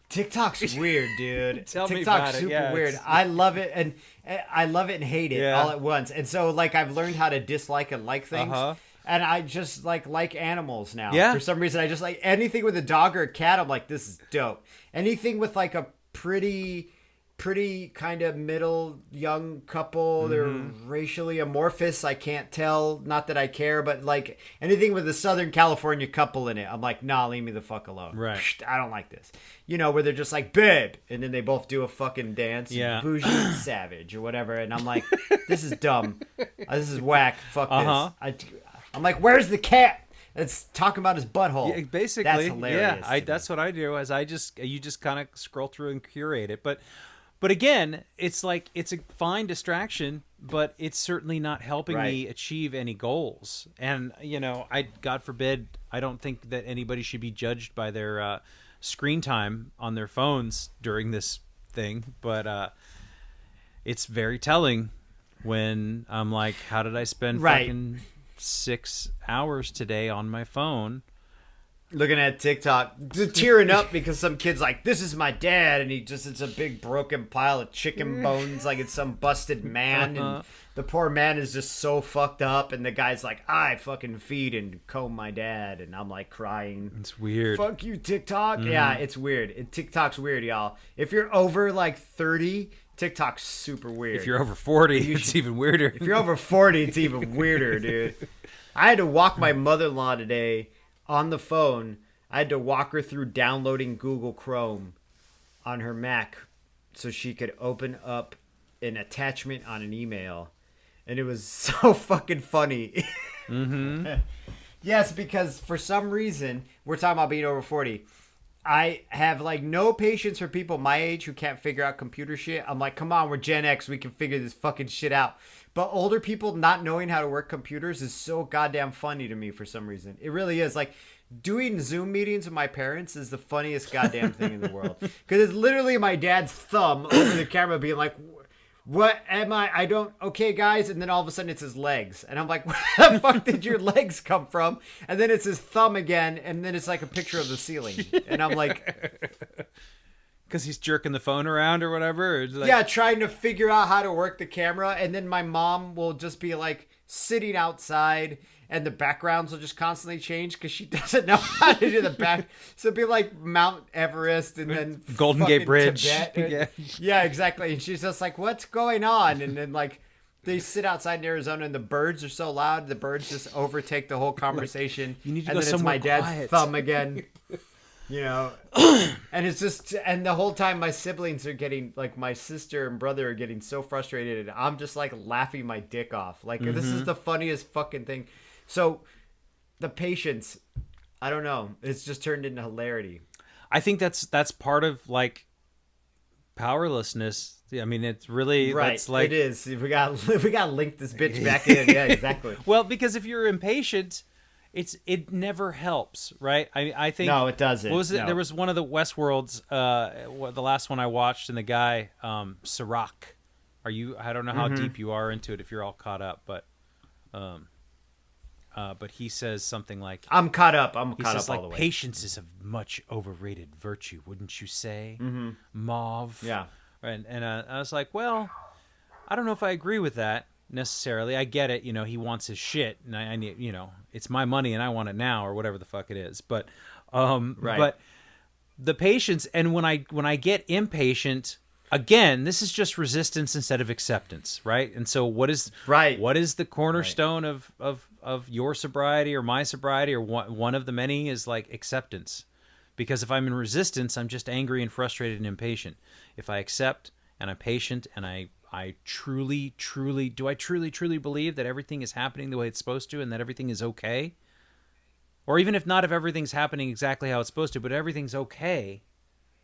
Speaker 1: TikTok's weird, dude.
Speaker 2: Tell me
Speaker 1: TikTok's
Speaker 2: about it.
Speaker 1: super
Speaker 2: Yeah,
Speaker 1: weird.
Speaker 2: it's-
Speaker 1: I love it and hate it
Speaker 2: Yeah.
Speaker 1: all at once. And so like I've learned how to dislike and like things.
Speaker 2: Uh-huh.
Speaker 1: And I just like animals now.
Speaker 2: Yeah.
Speaker 1: For some reason I just like anything with a dog or a cat. I'm like, this is dope. Anything with like a pretty kind of middle young couple. They're racially amorphous. I can't tell. Not that I care, but like anything with a Southern California couple in it, I'm like, nah, leave me the fuck alone.
Speaker 2: Right.
Speaker 1: Psht, I don't like this. You know, where they're just like, babe, and then they both do a fucking dance.
Speaker 2: Yeah.
Speaker 1: Bougie and savage or whatever. And I'm like, this is dumb. This is whack. Fuck
Speaker 2: Uh-huh.
Speaker 1: this. I'm like, where's the cat? It's talking about his butthole.
Speaker 2: Yeah, basically,
Speaker 1: that's hilarious.
Speaker 2: yeah. That's what I do. Is you just kind of scroll through and curate it, but again, it's like it's a fine distraction, but it's certainly not helping me achieve any goals. And you know, God forbid, I don't think that anybody should be judged by their screen time on their phones during this thing. But it's very telling when I'm like, how did I spend fucking 6 hours today on my phone?
Speaker 1: Looking at TikTok, tearing up because some kid's like, this is my dad, and it's a big broken pile of chicken bones, like it's some busted man, and the poor man is just so fucked up, and the guy's like, I fucking feed and comb my dad, and I'm like crying.
Speaker 2: It's weird.
Speaker 1: Fuck you, TikTok. Yeah, it's weird. TikTok's weird, y'all. If you're over like 30, TikTok's super weird.
Speaker 2: If you're over 40, it's even weirder.
Speaker 1: If you're over 40, it's even weirder, dude. I had to walk my mother-in-law today on the phone. I had to walk her through downloading Google Chrome on her Mac so she could open up an attachment on an email. And it was so fucking funny. Yes, because for some reason, we're talking about being over 40. I have like no patience for people my age who can't figure out computer shit. I'm like, come on, we're Gen X. We can figure this fucking shit out. But older people not knowing how to work computers is so goddamn funny to me for some reason. It really is. Like doing Zoom meetings with my parents is the funniest goddamn thing in the world. Because it's literally my dad's thumb over the camera being like, what am I don't, okay guys, and then all of a sudden it's his legs, and I'm like, where the fuck did your legs come from? And then it's his thumb again, and then it's like a picture of the ceiling, and I'm like,
Speaker 2: because he's jerking the phone around or whatever, or like...
Speaker 1: yeah, trying to figure out how to work the camera. And then my mom will just be like sitting outside, and the backgrounds will just constantly change because she doesn't know how to do the back. So it'd be like Mount Everest and then
Speaker 2: Golden Gate Bridge.
Speaker 1: Tibet. Yeah, exactly. And she's just like, what's going on? And then like they sit outside in Arizona and the birds are so loud, the birds just overtake the whole conversation.
Speaker 2: You need to
Speaker 1: and
Speaker 2: go
Speaker 1: then it's my
Speaker 2: somewhere
Speaker 1: dad's
Speaker 2: quiet.
Speaker 1: thumb again. You know, and it's just, and the whole time my siblings are getting, like my sister and brother are getting so frustrated, and I'm just like laughing my dick off. Like, this is the funniest fucking thing. So the patience, I don't know, it's just turned into hilarity.
Speaker 2: I think that's part of like powerlessness. I mean, it's really
Speaker 1: Right,
Speaker 2: that's like
Speaker 1: it is. We got to link this bitch back in. Yeah, exactly.
Speaker 2: well, because if you're impatient, it never helps, right? I think
Speaker 1: No, it doesn't.
Speaker 2: What was it?
Speaker 1: No.
Speaker 2: There was one of the Westworlds, the last one I watched, and the guy, Sirach. I don't know how deep you are into it if you're all caught up, but he says something like,
Speaker 1: I'm caught up. I'm
Speaker 2: he
Speaker 1: caught
Speaker 2: says
Speaker 1: up all
Speaker 2: like,
Speaker 1: the way.
Speaker 2: patience is a much overrated virtue, wouldn't you say? Mauve.
Speaker 1: Yeah.
Speaker 2: And I was like, well, I don't know if I agree with that necessarily. I get it. You know, he wants his shit, and I need, you know, it's my money and I want it now, or whatever the fuck it is. But,
Speaker 1: Right.
Speaker 2: but the patience, and when I get impatient, again, this is just resistance instead of acceptance, right? And so what is the cornerstone of your sobriety or my sobriety or one of the many is like acceptance. Because if I'm in resistance, I'm just angry and frustrated and impatient. If I accept and I'm patient and I truly believe that everything is happening the way it's supposed to and that everything is okay, or even if everything's happening exactly how it's supposed to, but everything's okay,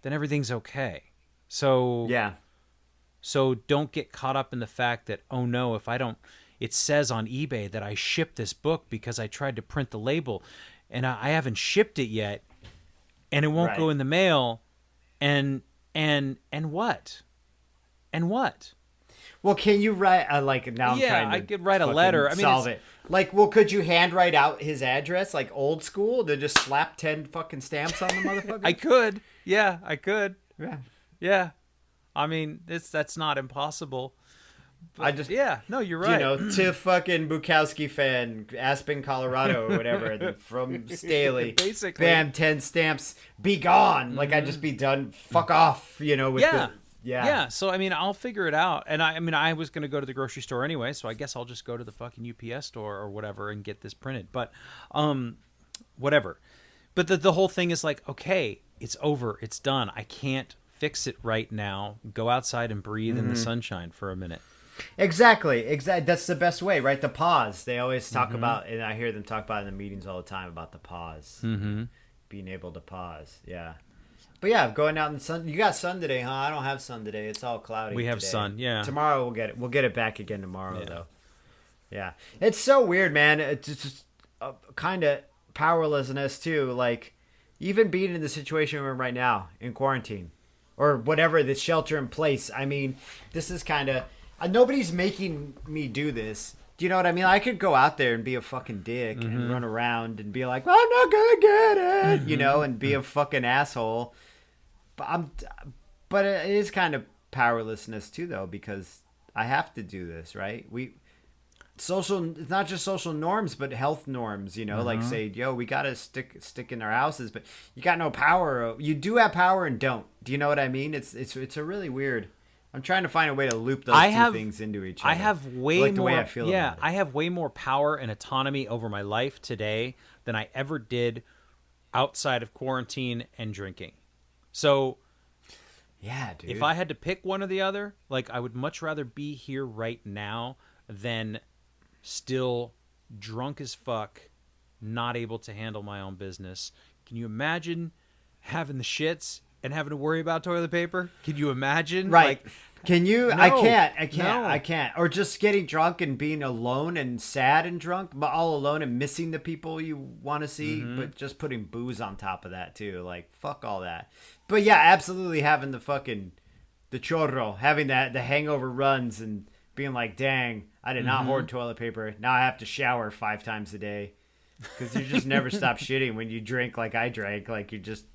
Speaker 2: then everything's okay. So
Speaker 1: Yeah.
Speaker 2: So don't get caught up in the fact that, oh no, if I don't, it says on eBay that I shipped this book because I tried to print the label and I haven't shipped it yet and it won't go in the mail. And And what? And what?
Speaker 1: Well, can you write like now? I'm
Speaker 2: Yeah,
Speaker 1: trying to
Speaker 2: I could write a
Speaker 1: fucking
Speaker 2: letter. I mean,
Speaker 1: solve it. Like, well, could you handwrite out his address like old school? Then just slap 10 fucking stamps on the motherfucker.
Speaker 2: I could. Yeah, I could.
Speaker 1: Yeah.
Speaker 2: Yeah. I mean, that's not impossible. But,
Speaker 1: I just
Speaker 2: yeah, no, you're right.
Speaker 1: You know, to fucking Bukowski fan, Aspen, Colorado, or whatever, from Staley.
Speaker 2: Basically.
Speaker 1: Bam, 10 stamps, be gone. Like, I'd just be done, fuck off, you know, with
Speaker 2: Yeah.
Speaker 1: Yeah.
Speaker 2: So, I mean, I'll figure it out. And I mean, I was going to go to the grocery store anyway, so I guess I'll just go to the fucking UPS store or whatever and get this printed. But, whatever. But the whole thing is like, okay, it's over. It's done. I can't fix it right now. Go outside and breathe in the sunshine for a minute.
Speaker 1: Exactly. That's the best way, right? The pause. They always talk about, and I hear them talk about in the meetings all the time about the pause. Mm-hmm. Being able to pause. Yeah. But yeah, going out in the sun. You got sun today, huh? I don't have sun today. It's all cloudy.
Speaker 2: We have
Speaker 1: today.
Speaker 2: sun, yeah.
Speaker 1: Tomorrow we'll get it. We'll get it back again tomorrow, though. Yeah. It's so weird, man. It's just kind of powerlessness, too. Like, even being in the situation we're in right now, in quarantine, or whatever, the shelter in place. I mean, this is kind of... nobody's making me do this. Do you know what I mean? I could go out there and be a fucking dick and run around and be like, I'm not gonna get it, you know, and be a fucking asshole. But it is kind of powerlessness too, though, because I have to do this, right? It's not just social norms, but health norms, you know, like say, yo, we gotta stick in our houses, but you got no power. You do have power and don't. Do you know what I mean? It's a really weird. I'm trying to find a way to loop those two things into each other.
Speaker 2: I have way
Speaker 1: like the
Speaker 2: more.
Speaker 1: Way I feel about it.
Speaker 2: I have way more power and autonomy over my life today than I ever did outside of quarantine and drinking. So,
Speaker 1: yeah, dude.
Speaker 2: if I had to pick one or the other, like I would much rather be here right now than still drunk as fuck, not able to handle my own business. Can you imagine having the shits and having to worry about toilet paper? Can you imagine?
Speaker 1: Right.
Speaker 2: Like,
Speaker 1: can you?
Speaker 2: No.
Speaker 1: I can't. Or just getting drunk and being alone and sad and drunk, but all alone and missing the people you want to see, but just putting booze on top of that too. Like, fuck all that. But yeah, absolutely having the chorro, having the hangover runs and being like, dang, I did not hoard toilet paper. Now I have to shower 5 times a day. Because you just never stop shitting when you drink like I drank. Like, you just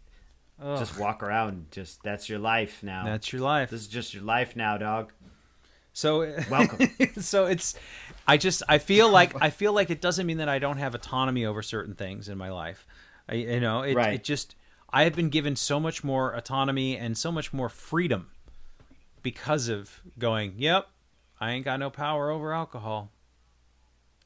Speaker 1: walk around. That's your life now.
Speaker 2: That's your life.
Speaker 1: This is just your life now, dog.
Speaker 2: So
Speaker 1: welcome.
Speaker 2: So I feel like it doesn't mean that I don't have autonomy over certain things in my life. It just, I have been given so much more autonomy and so much more freedom because of going, yep, I ain't got no power over alcohol.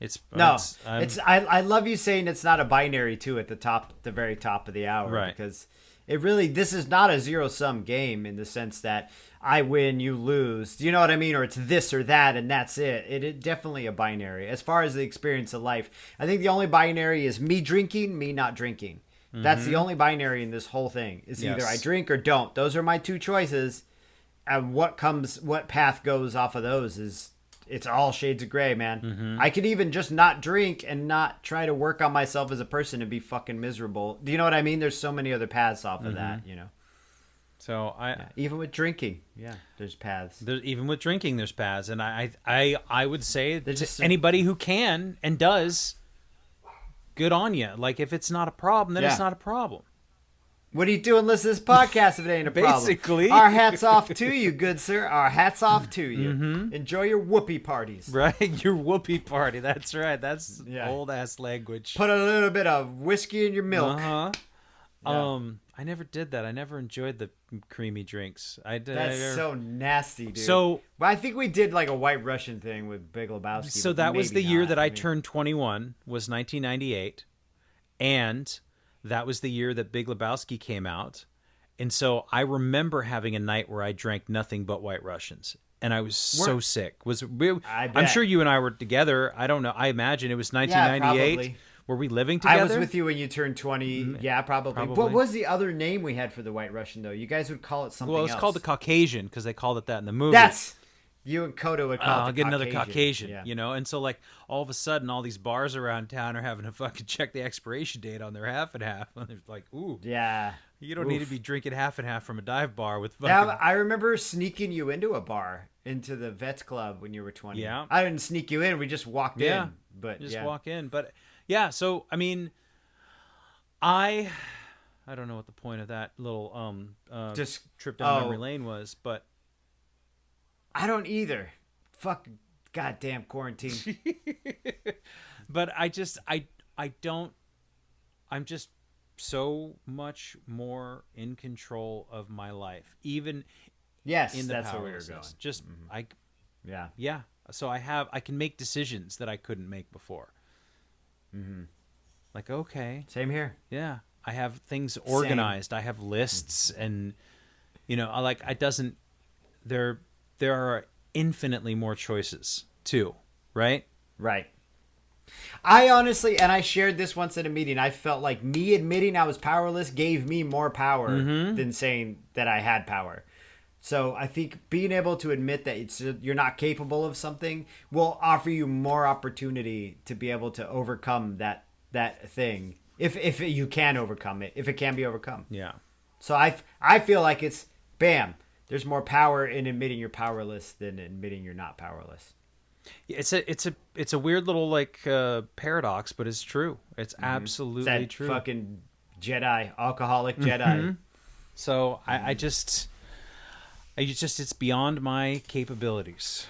Speaker 1: I love you saying it's not a binary too at the very top of the hour,
Speaker 2: right?
Speaker 1: Because this is not a zero-sum game in the sense that I win, you lose. Do you know what I mean? Or it's this or that and that's it. It is definitely a binary. As far as the experience of life, I think the only binary is me drinking, me not drinking. That's the only binary in this whole thing. It's either I drink or don't. Those are my two choices. And what path goes off of those it's all shades of gray, man. I could even just not drink and not try to work on myself as a person and be fucking miserable. Do you know what I mean? There's so many other paths off of that, you know.
Speaker 2: So
Speaker 1: even with drinking, there's paths.
Speaker 2: Even with drinking, there's paths, and I would say to anybody who can and does, good on you. Like, if it's not a problem, then it's not a problem.
Speaker 1: What are you doing listening to this podcast if it ain't a problem?
Speaker 2: Basically.
Speaker 1: Our hats off to you, good sir. Our hats off to you. Enjoy your whoopee parties.
Speaker 2: Right, your whoopee party. That's right. That's old-ass language.
Speaker 1: Put a little bit of whiskey in your milk.
Speaker 2: Uh-huh. Yeah. I never did that. I never enjoyed the creamy drinks.
Speaker 1: That's so nasty, dude.
Speaker 2: So,
Speaker 1: but I think we did like a White Russian thing with Big Lebowski.
Speaker 2: So that was the year that I turned 21, was 1998. And that was the year that Big Lebowski came out. And so I remember having a night where I drank nothing but White Russians. And I was so sick. I'm sure you and I were together. I don't know. I imagine it was 1998. Yeah, probably. Were we living together?
Speaker 1: I was with you when you turned 20. Yeah, probably. What was the other name we had for the White Russian, though? You guys would call it something else.
Speaker 2: Well, it's called the Caucasian because they called it that in the movie.
Speaker 1: You and Coda would call it
Speaker 2: I'll
Speaker 1: the
Speaker 2: get another Caucasian,
Speaker 1: Yeah.
Speaker 2: you know? And so, like, all of a sudden, all these bars around town are having to fucking check the expiration date on their half and half. And they're like, ooh,
Speaker 1: Yeah.
Speaker 2: you don't need to be drinking half and half from a dive bar with fucking...
Speaker 1: Yeah, I remember sneaking you into a bar, into the Vets Club when you were 20.
Speaker 2: Yeah.
Speaker 1: I didn't sneak you in. We just walked in. But
Speaker 2: just walk in. But, yeah, so, I mean, I don't know what the point of that little
Speaker 1: just
Speaker 2: trip down memory lane was, but...
Speaker 1: I don't either. Fuck goddamn quarantine.
Speaker 2: But I'm just so much more in control of my life, even
Speaker 1: Yes,
Speaker 2: in the
Speaker 1: that's where we were going.
Speaker 2: powerlessness. Just
Speaker 1: Yeah.
Speaker 2: So I can make decisions that I couldn't make before. Like, okay,
Speaker 1: Same here.
Speaker 2: yeah, I have things organized. I have lists, and there are infinitely more choices too, right?
Speaker 1: Right. I honestly, and I shared this once at a meeting, I felt like me admitting I was powerless gave me more power than saying that I had power. So I think being able to admit that you're not capable of something will offer you more opportunity to be able to overcome that thing. If you can overcome it, if it can be overcome.
Speaker 2: Yeah.
Speaker 1: So I feel like it's bam. There's more power in admitting you're powerless than admitting you're not powerless.
Speaker 2: It's a weird little like paradox, but it's true. It's absolutely
Speaker 1: It's that
Speaker 2: true.
Speaker 1: fucking Jedi, alcoholic Jedi.
Speaker 2: So I just it's beyond my capabilities.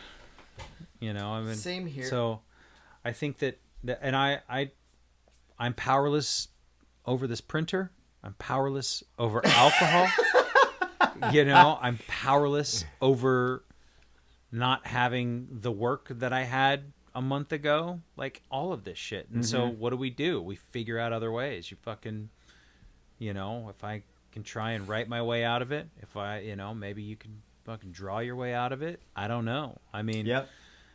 Speaker 2: You know, I mean,
Speaker 1: Same here.
Speaker 2: So I think that and I'm powerless over this printer. I'm powerless over alcohol. You know, I'm powerless over not having the work that I had a month ago. Like all of this shit. And so what do? We figure out other ways. You fucking, you know, if I can try and write my way out of it, if I, you know, maybe you can fucking draw your way out of it. I don't know. I mean,
Speaker 1: Yep.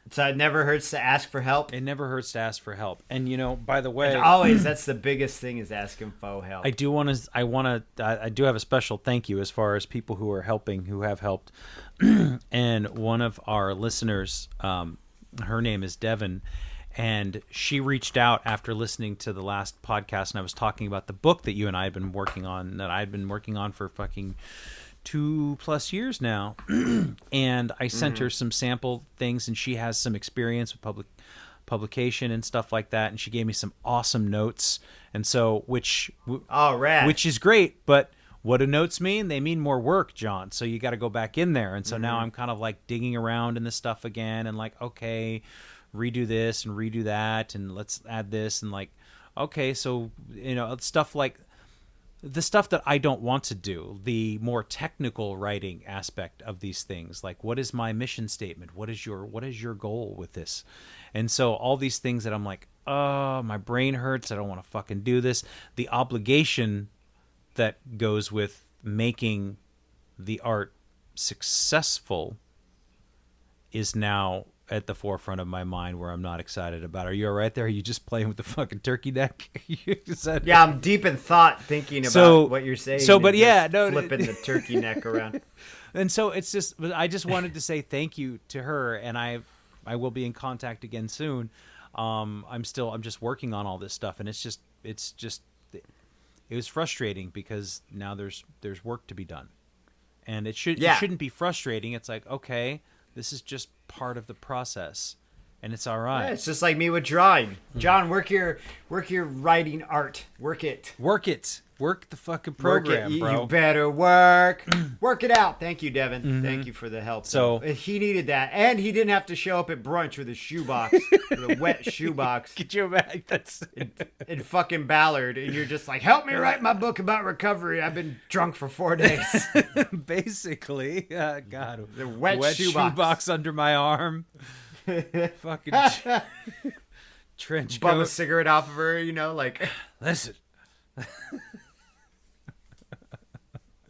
Speaker 1: So it never hurts to ask for help.
Speaker 2: it never hurts to ask for help. And, you know, by the way,
Speaker 1: And always, that's the biggest thing is asking for help.
Speaker 2: I do have a special thank you as far as people who are helping, who have helped. And one of our listeners, her name is Devin, and she reached out after listening to the last podcast, and I was talking about the book that you and I had been working on, that I had been working on for fucking 2+ years now. And I sent her some sample things, and she has some experience with publication and stuff like that, and she gave me some awesome notes, and so which is great. But what do notes mean? They mean more work, John. So you got to go back in there, and so now I'm kind of like digging around in this stuff again, and like, okay, redo this and redo that, and let's add this, and like, okay, so you know, stuff like the stuff that I don't want to do, the more technical writing aspect of these things, like what is my mission statement? What is your goal with this? And so all these things that I'm like, oh, my brain hurts. I don't want to fucking do this. The obligation that goes with making the art successful is now at the forefront of my mind, where I'm not excited about. Are you all right there? Are you just playing with the fucking turkey neck?
Speaker 1: Yeah, I'm deep in thought thinking about what you're saying.
Speaker 2: But yeah, no,
Speaker 1: flipping the turkey neck around.
Speaker 2: And so it's just, I just wanted to say thank you to her, and I will be in contact again soon. I'm just working on all this stuff, and it was frustrating because now there's work to be done, and it shouldn't be frustrating. It's like, okay, this is just part of the process, and it's all right.
Speaker 1: Yeah, it's just like me with drawing. John, work your writing art. Work it.
Speaker 2: Work the fucking program, bro.
Speaker 1: You better work it out. Thank you, Devin. Thank you for the help.
Speaker 2: So
Speaker 1: he needed that, and he didn't have to show up at brunch with a shoebox, with a wet shoebox.
Speaker 2: Could you imagine? That's
Speaker 1: in fucking Ballard, and you're just like, help me write my book about recovery. I've been drunk for 4 days.
Speaker 2: Basically, God,
Speaker 1: the wet
Speaker 2: shoebox under my arm. Fucking trench coat.
Speaker 1: Bum a cigarette off of her, you know, like.
Speaker 2: Listen.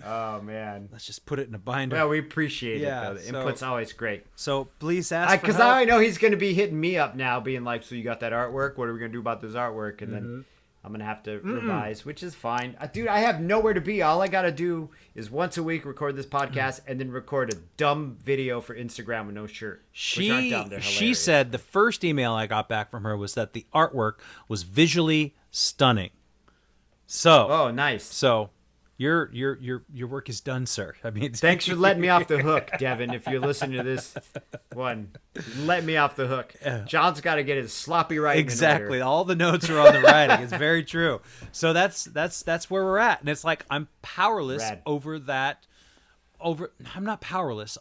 Speaker 1: Oh man,
Speaker 2: let's just put it in a binder.
Speaker 1: Well, we appreciate it though. The input's always great.
Speaker 2: So please ask
Speaker 1: because now I know he's going to be hitting me up now, being like, "So you got that artwork? What are we going to do about this artwork?" And then I'm gonna have to revise, which is fine. Dude, I have nowhere to be. All I gotta do is once a week record this podcast and then record a dumb video for Instagram with no shirt. Which aren't dumb, they're
Speaker 2: She
Speaker 1: hilarious.
Speaker 2: said the first email I got back from her was that the artwork was visually stunning. So,
Speaker 1: Oh, nice.
Speaker 2: so your work is done, sir. I mean,
Speaker 1: Thanks for letting me off the hook, Devin. If you're listening to this one, let me off the hook. John's got to get his sloppy writing
Speaker 2: exactly.
Speaker 1: in order.
Speaker 2: All the notes are on the writing. It's very true. So that's where we're at, and it's like I'm powerless
Speaker 1: Rad.
Speaker 2: over that. I'm not powerless.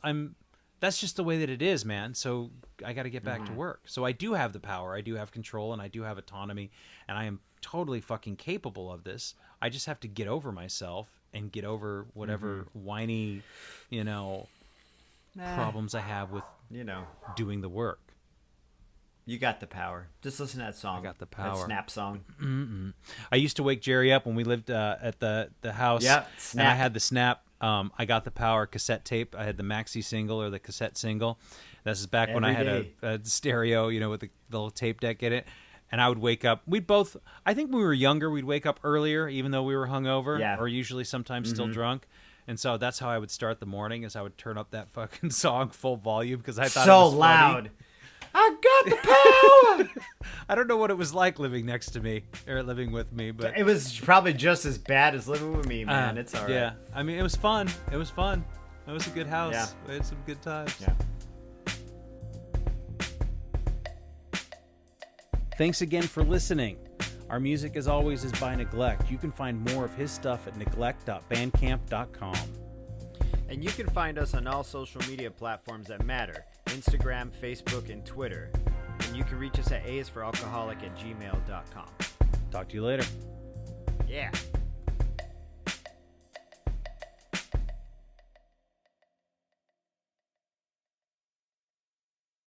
Speaker 2: That's just the way that it is, man. So I got to get back to work. So I do have the power. I do have control, and I do have autonomy, and I am totally fucking capable of this. I just have to get over myself and get over whatever whiny, problems I have with doing the work.
Speaker 1: You got the power. Just listen to that song.
Speaker 2: I got the power.
Speaker 1: That Snap song.
Speaker 2: I used to wake Jerry up when we lived at the house.
Speaker 1: Yep,
Speaker 2: And
Speaker 1: Snap.
Speaker 2: I had the Snap. I got the power cassette tape. I had the maxi single or the cassette single. This is back when I had
Speaker 1: Every
Speaker 2: a stereo, with the little tape deck in it. And I would wake up. I think when we were younger, we'd wake up earlier, even though we were hungover, or usually sometimes still drunk. And so that's how I would start the morning, is I would turn up that fucking song full volume because I thought it
Speaker 1: So
Speaker 2: was
Speaker 1: loud.
Speaker 2: funny.
Speaker 1: I got the power.
Speaker 2: I don't know what it was like living next to me or living with me, but
Speaker 1: It was probably just as bad as living with me, man. It's all right.
Speaker 2: Yeah, I mean, it was fun. It was fun. It was a good house.
Speaker 1: Yeah.
Speaker 2: We had some good times.
Speaker 1: Yeah.
Speaker 2: Thanks again for listening. Our music, as always, is by Neglect. You can find more of his stuff at neglect.bandcamp.com.
Speaker 1: And you can find us on all social media platforms that matter: Instagram, Facebook, and Twitter. And you can reach us at aisforalcoholic@gmail.com.
Speaker 2: Talk to you later.
Speaker 1: Yeah.